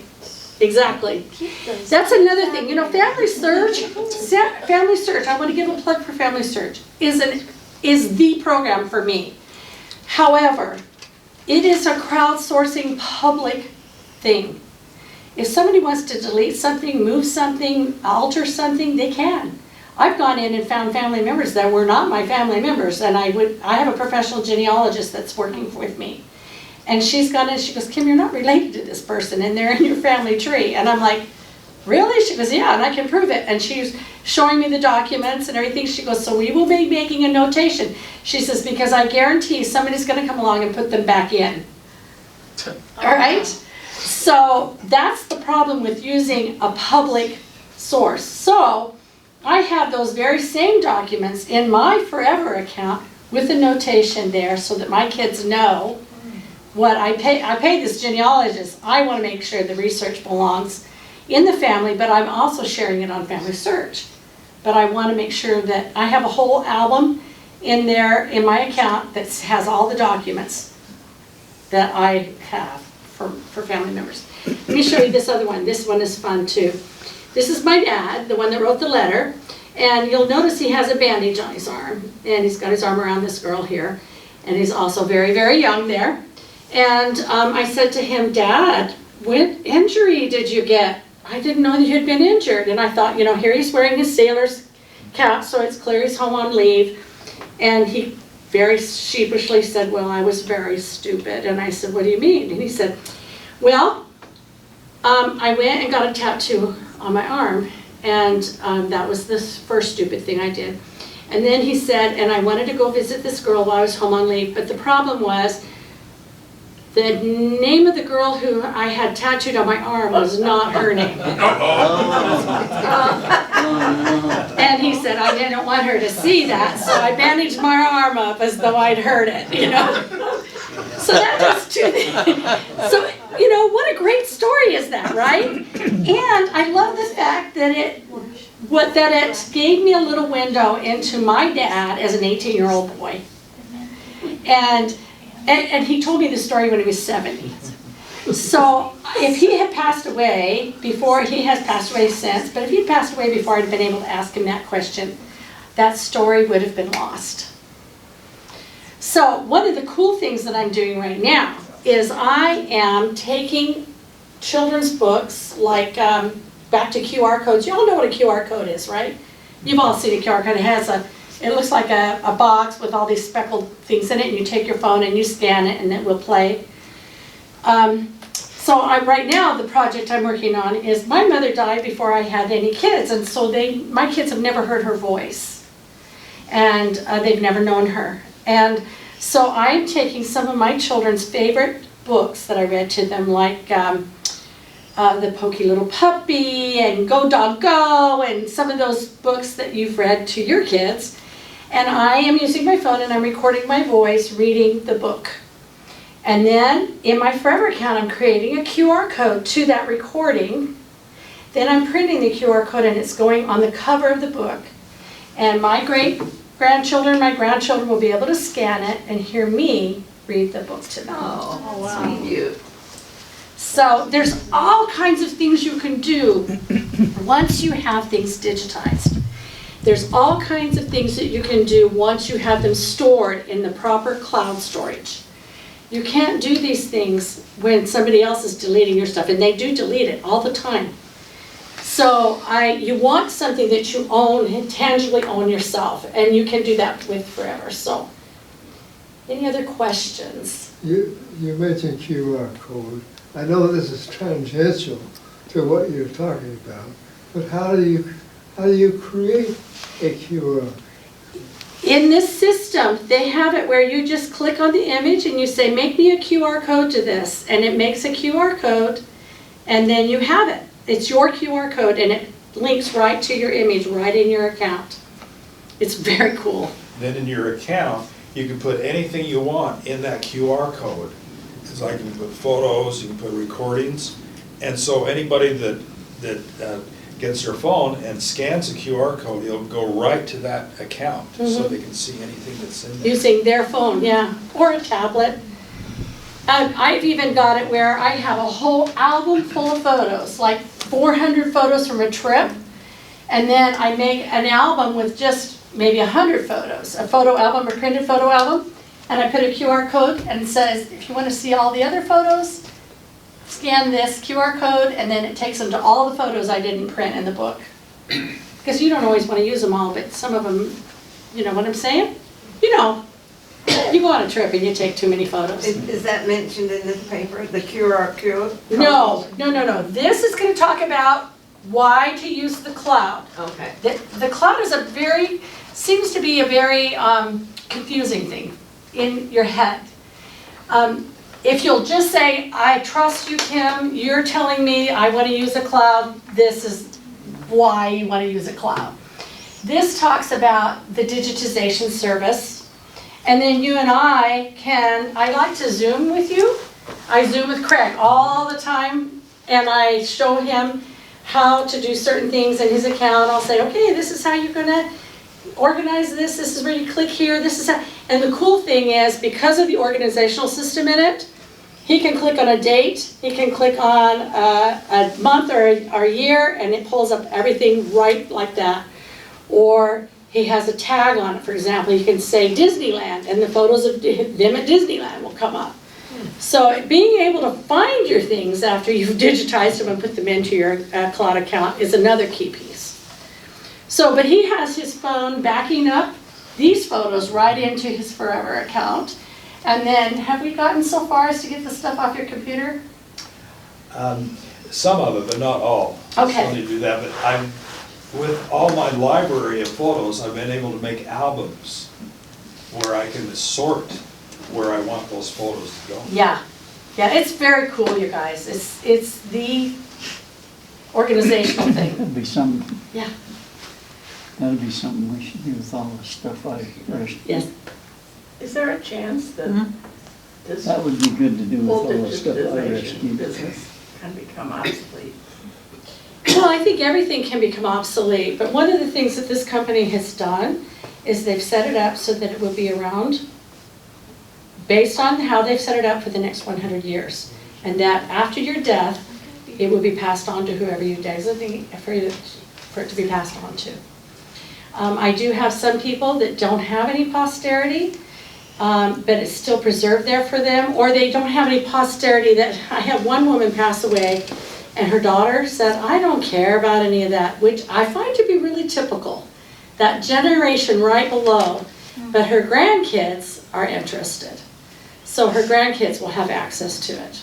Exactly. Keep those. That's another thing, you know, Family Search, I want to give a plug for Family Search, is the program for me. However, it is a crowdsourcing public thing. If somebody wants to delete something, move something, alter something, they can. I've gone in and found family members that were not my family members, and I have a professional genealogist that's working with me. And she's gone in, she goes, Kim, you're not related to this person, and they're in your family tree. And I'm like, really? She goes, yeah, and I can prove it. And she's showing me the documents and everything. She goes, so we will be making a notation. She says, because I guarantee somebody's going to come along and put them back in. All right? So that's the problem with using a public source. So I have those very same documents in my Forever account with a notation there so that my kids know what I pay this genealogist. I want to make sure the research belongs in the family, but I'm also sharing it on Family Search. But I want to make sure that I have a whole album in there in my account that has all the documents that I have for family members. Let me show you this other one. This one is fun too. This is my dad, the one that wrote the letter, and you'll notice he has a bandage on his arm, and he's got his arm around this girl here, and he's also very, very young there. And I said to him, Dad, what injury did you get? I didn't know that you had been injured. And I thought, you know, here he's wearing his sailor's cap, so it's clear he's home on leave. And he very sheepishly said, well, I was very stupid. And I said, what do you mean? And he said, well, I went and got a tattoo on my arm, and that was the first stupid thing I did. And then he said, and I wanted to go visit this girl while I was home on leave, but the problem was, the name of the girl who I had tattooed on my arm was not her name. And he said, I didn't want her to see that, so I bandaged my arm up as though I'd heard it, you know. So that does two things. So, you know, what a great story is that, right? And I love the fact that it gave me a little window into my dad as an 18-year-old boy. And he told me this story when he was 70. So if he had passed away before, he has passed away since, but if he'd passed away before I'd been able to ask him that question, that story would have been lost. So one of the cool things that I'm doing right now is I am taking children's books, like back to QR codes. You all know what a QR code is, right? You've all seen a QR code. It looks like a box with all these speckled things in it, and you take your phone and you scan it, and it will play. So right now, the project I'm working on is, my mother died before I had any kids, and so my kids have never heard her voice, and they've never known her. And so I'm taking some of my children's favorite books that I read to them, like The Pokey Little Puppy and Go Dog Go, and some of those books that you've read to your kids. And I am using my phone and I'm recording my voice reading the book. And then in my Forever account, I'm creating a QR code to that recording. Then I'm printing the QR code and it's going on the cover of the book. And my great-grandchildren, my grandchildren will be able to scan it and hear me read the book to them. Oh, wow. Sweet. So there's all kinds of things you can do once you have things digitized. There's all kinds of things that you can do once you have them stored in the proper cloud storage. You can't do these things when somebody else is deleting your stuff, and they do delete it all the time. So you want something that you own and tangibly own yourself, and you can do that with Forever. So, any other questions? You mentioned QR code. I know this is tangential to what you're talking about, but how do you create a QR? In this system, they have it where you just click on the image and you say, make me a QR code to this, and it makes a QR code, and then you have it. It's your QR code, and it links right to your image, right in your account. It's very cool. Then in your account, you can put anything you want in that QR code. Because I can put photos, you can put recordings, and so anybody that gets their phone and scans a QR code, it'll go right to that account, so they can see anything that's in there. Using their phone, yeah, or a tablet. I've even got it where I have a whole album full of photos, like 400 photos from a trip, and then I make an album with just maybe 100 photos, a photo album, a printed photo album, and I put a QR code and it says, if you want to see all the other photos, scan this QR code, and then it takes them to all the photos I didn't print in the book. Because you don't always want to use them all, but some of them, you know what I'm saying? You know, you go on a trip and you take too many photos. Is that mentioned in this paper, the QR code? No. This is going to talk about why to use the cloud. Okay. The cloud is seems to be a very confusing thing in your head. If you'll just say, I trust you, Kim, you're telling me I want to use a cloud, this is why you want to use a cloud. This talks about the digitization service, and then you and I like to Zoom with you. I Zoom with Craig all the time, and I show him how to do certain things in his account. I'll say, okay, this is how you're going to organize this is where you click here, this is how, and the cool thing is, because of the organizational system in it, he can click on a date, he can click on a month or a year, and it pulls up everything right like that. Or he has a tag on it, for example, you can say Disneyland, and the photos of them at Disneyland will come up. So being able to find your things after you've digitized them and put them into your cloud account is another key piece. So, but he has his phone backing up these photos right into his Forever account. And then, have we gotten so far as to get the stuff off your computer? Some of it, but not all. Okay. Still need to do that, but with all my library of photos, I've been able to make albums where I can sort where I want those photos to go. Yeah, it's very cool, you guys. It's the organizational thing. That'd be something. Yeah. That'd be something we should do with all the stuff I first. Yes. Is there a chance that this That would be good to do with whole all the stuff I digitization rescued. business can become obsolete? Well, I think everything can become obsolete, but one of the things that this company has done is they've set it up so that it will be around based on how they've set it up for the next 100 years. And that after your death, it will be passed on to whoever you designate for it to be passed on to. I do have some people that don't have any posterity, but it's still preserved there for them, or they don't have any posterity. That I had one woman pass away, and her daughter said, I don't care about any of that, which I find to be really typical. That generation right below, but her grandkids are interested. So her grandkids will have access to it.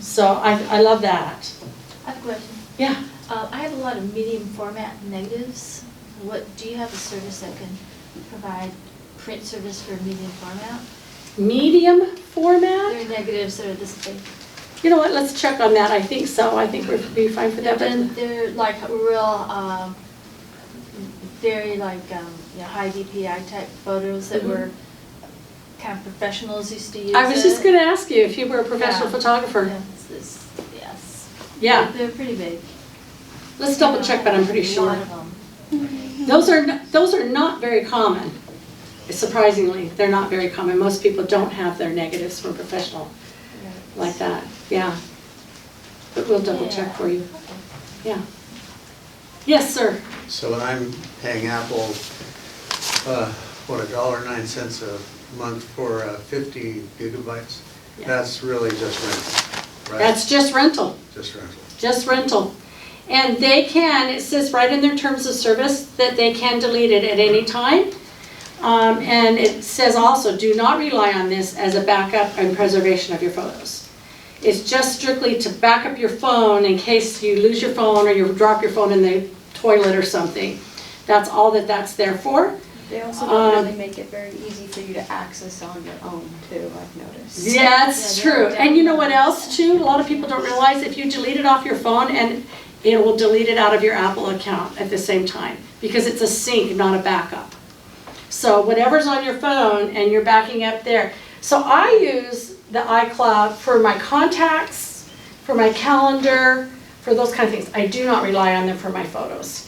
So I love that. I have a question. Yeah. I have a lot of medium format negatives. Do you have a service that can provide print service for medium format? Medium format? There are negatives that are this big. You know what, let's check on that. I think so. I think we'd be fine for that. They're like real, very like, high DPI type photos that were kind of professionals used to use. I was just gonna ask you if you were a professional Yeah. photographer. Yes. Yeah, They're pretty big. let's double check, but I'm pretty A lot sure. of them. Those are not very common. Surprisingly, they're not very common. Most people don't have their negatives from professional like that, yeah. But we'll double check for you, yeah. Yes, sir. So when I'm paying Apple, $1.09 a month for 50 gigabytes, Yeah. that's really just rental, right? That's just rental. Just rental. Just rental. And they can, it says right in their terms of service that they can delete it at any time. And it says also, do not rely on this as a backup and preservation of your photos. It's just strictly to back up your phone in case you lose your phone or you drop your phone in the toilet or something. That's all that that's there for. They also don't really make it very easy for you to access on your own too, I've noticed. Yeah, that's true. And you know what else too? A lot of people don't realize if you delete it off your phone, and it will delete it out of your Apple account at the same time, because it's a sync, not a backup. So whatever's on your phone and you're backing up there. So I use the iCloud for my contacts, for my calendar, for those kind of things. I do not rely on them for my photos.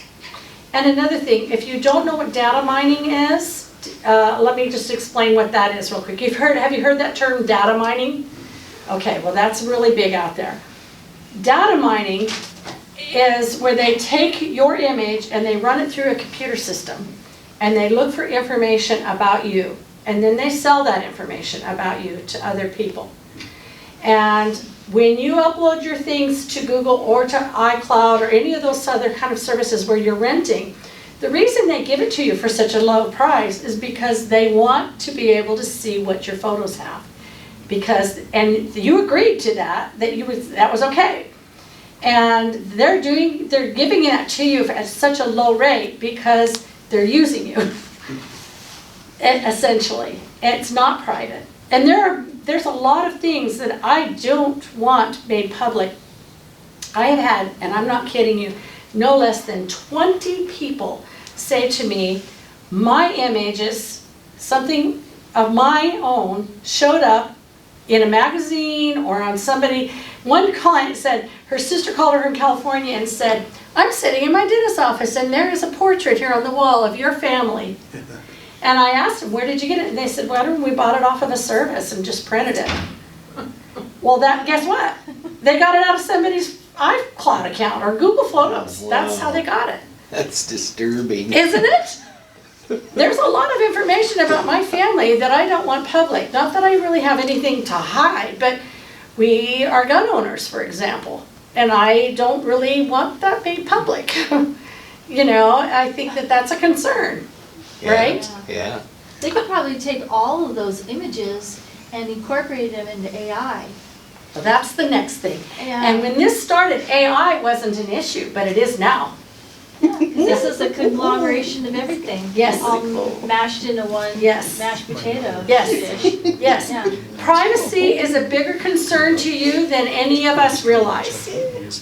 And another thing, if you don't know what data mining is, let me just explain what that is real quick. Have you heard that term, data mining? Okay, well that's really big out there. Data mining is where they take your image and they run it through a computer system, and they look for information about you, and then they sell that information about you to other people. And when you upload your things to Google or to iCloud or any of those other kind of services where you're renting, the reason they give it to you for such a low price is because they want to be able to see what your photos have. And you agreed to that was okay. And they're giving it to you at such a low rate because they're using you, essentially. It's not private. And there's a lot of things that I don't want made public. I have had, and I'm not kidding you, no less than 20 people say to me, my images, something of my own, showed up in a magazine or on somebody. One client said, her sister called her in California and said, I'm sitting in my dentist's office and there is a portrait here on the wall of your family. And I asked them, where did you get it? And they said, well, we bought it off of a service and just printed it. Well, guess what? They got it out of somebody's iCloud account or Google Photos. Wow. That's how they got it. That's disturbing. Isn't it? There's a lot of information about my family that I don't want public. Not that I really have anything to hide, but we are gun owners, for example. And I don't really want that made public. You know, I think that that's a concern. Yeah, Right? Yeah. They could probably take all of those images and incorporate them into AI. Well, that's the next thing. And when this started, AI wasn't an issue, but it is now. This is a conglomeration of everything. Yes. All mashed into one Yes. mashed potato Yes. dish. Yes. Yeah. Privacy is a bigger concern to you than any of us realize.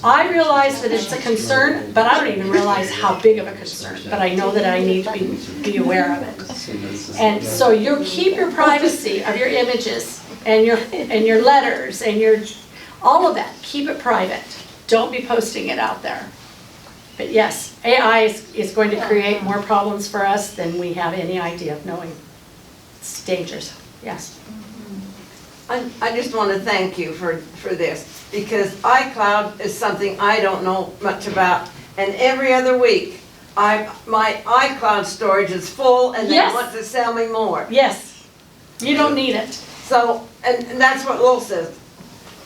I realize that it's a concern, but I don't even realize how big of a concern. But I know that I need to be aware of it. And so you keep your privacy of your images and your letters and all of that. Keep it private. Don't be posting it out there. But yes, AI is going to create more problems for us than we have any idea of knowing. It's dangerous. Yes. I just want to thank you for this, because iCloud is something I don't know much about, and every other week, my iCloud storage is full and they Yes. want to sell me more. Yes. You don't need it. So, and that's what Lowell says,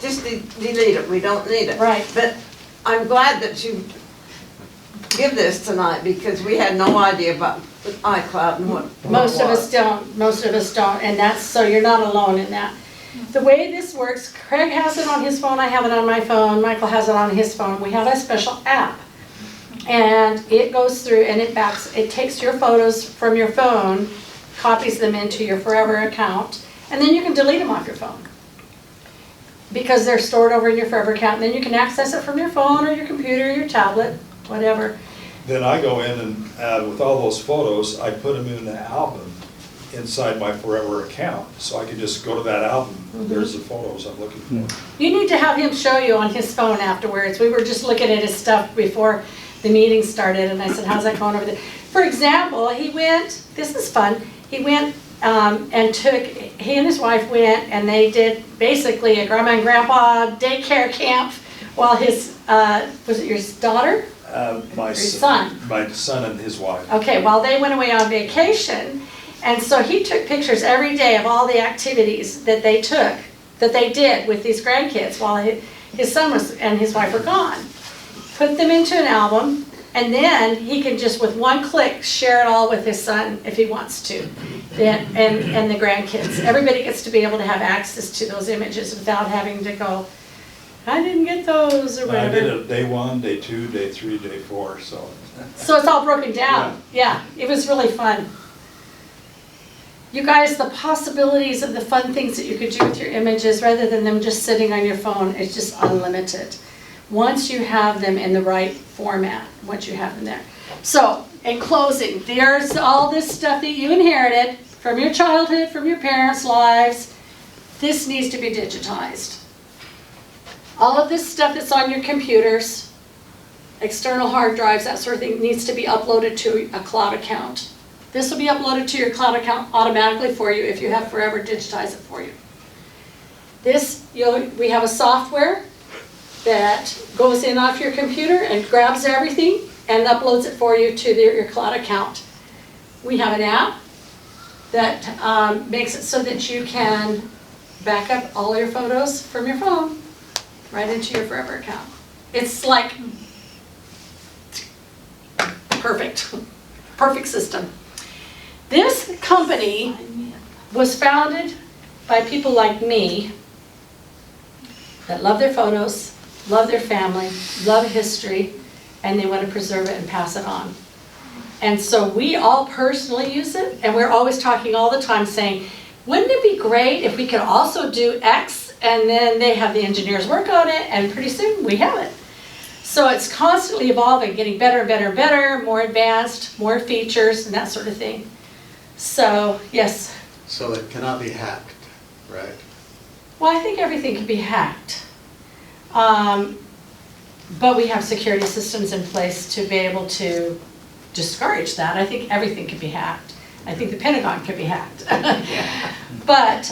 just delete it, we don't need it. Right. But I'm glad that you give this tonight, because we had no idea about iCloud and what Most of was. us don't, and that's, so you're not alone in that. The way this works, Craig has it on his phone, I have it on my phone, Michael has it on his phone. We have a special app. And it goes through and it takes your photos from your phone, copies them into your Forever account, and then you can delete them off your phone. Because they're stored over in your Forever account, and then you can access it from your phone or your computer, your tablet, whatever. Then I go in and, with all those photos, I put them in the album inside my Forever account. So I can just go to that album, there's the photos I'm looking for. You need to have him show you on his phone afterwards. We were just looking at his stuff before the meeting started, and I said, how's that going over there? For example, he went, this is fun, he went and he and his wife went and they did basically a grandma and grandpa daycare camp while his, was it your daughter? My son. My son and his wife. Okay, while they went away on vacation, and so he took pictures every day of all the activities that they took, that they did with these grandkids while his son was and his wife were gone. Put them into an album, and then he can just with one click share it all with his son if he wants to, and the grandkids. Everybody gets to be able to have access to those images without having to go, I didn't get those or whatever. I did it day 1, day 2, day 3, day 4, so. So it's all broken down. Yeah, it was really fun. You guys, the possibilities of the fun things that you could do with your images rather than them just sitting on your phone is just unlimited. Once you have them in the right format, once you have them there. So, in closing, there's all this stuff that you inherited from your childhood, from your parents' lives. This needs to be digitized. All of this stuff that's on your computers, external hard drives, that sort of thing, needs to be uploaded to a cloud account. This will be uploaded to your cloud account automatically for you if you have Forever digitize it for you. This, we have a software that goes in off your computer and grabs everything and uploads it for you to your cloud account. We have an app that makes it so that you can back up all your photos from your phone right into your Forever account. It's like perfect, perfect system. This company was founded by people like me that love their photos, love their family, love history, and they want to preserve it and pass it on. And so we all personally use it, and we're always talking all the time saying, wouldn't it be great if we could also do X, and then they have the engineers work on it, and pretty soon we have it. So it's constantly evolving, getting better and better and better, more advanced, more features, and that sort of thing. So, yes? So it cannot be hacked, right? Well, I think everything can be hacked. But we have security systems in place to be able to discourage that. I think everything can be hacked. I think the Pentagon could be hacked. But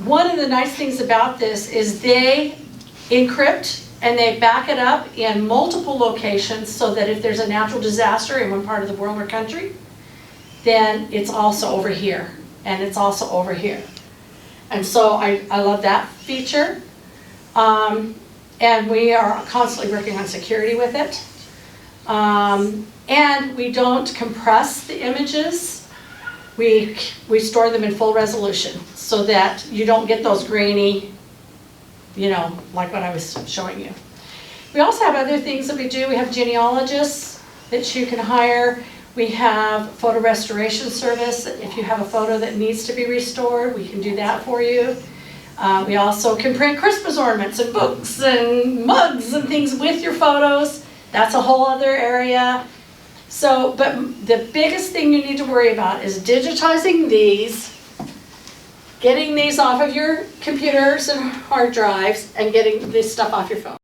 one of the nice things about this is they encrypt and they back it up in multiple locations so that if there's a natural disaster in one part of the world or country, then it's also over here, and it's also over here. And so I love that feature. And we are constantly working on security with it. And we don't compress the images. We store them in full resolution so that you don't get those grainy, like what I was showing you. We also have other things that we do. We have genealogists that you can hire. We have photo restoration service. If you have a photo that needs to be restored, we can do that for you. We also can print Christmas ornaments and books and mugs and things with your photos. That's a whole other area. So, but the biggest thing you need to worry about is digitizing these, getting these off of your computers and hard drives, and getting this stuff off your phone.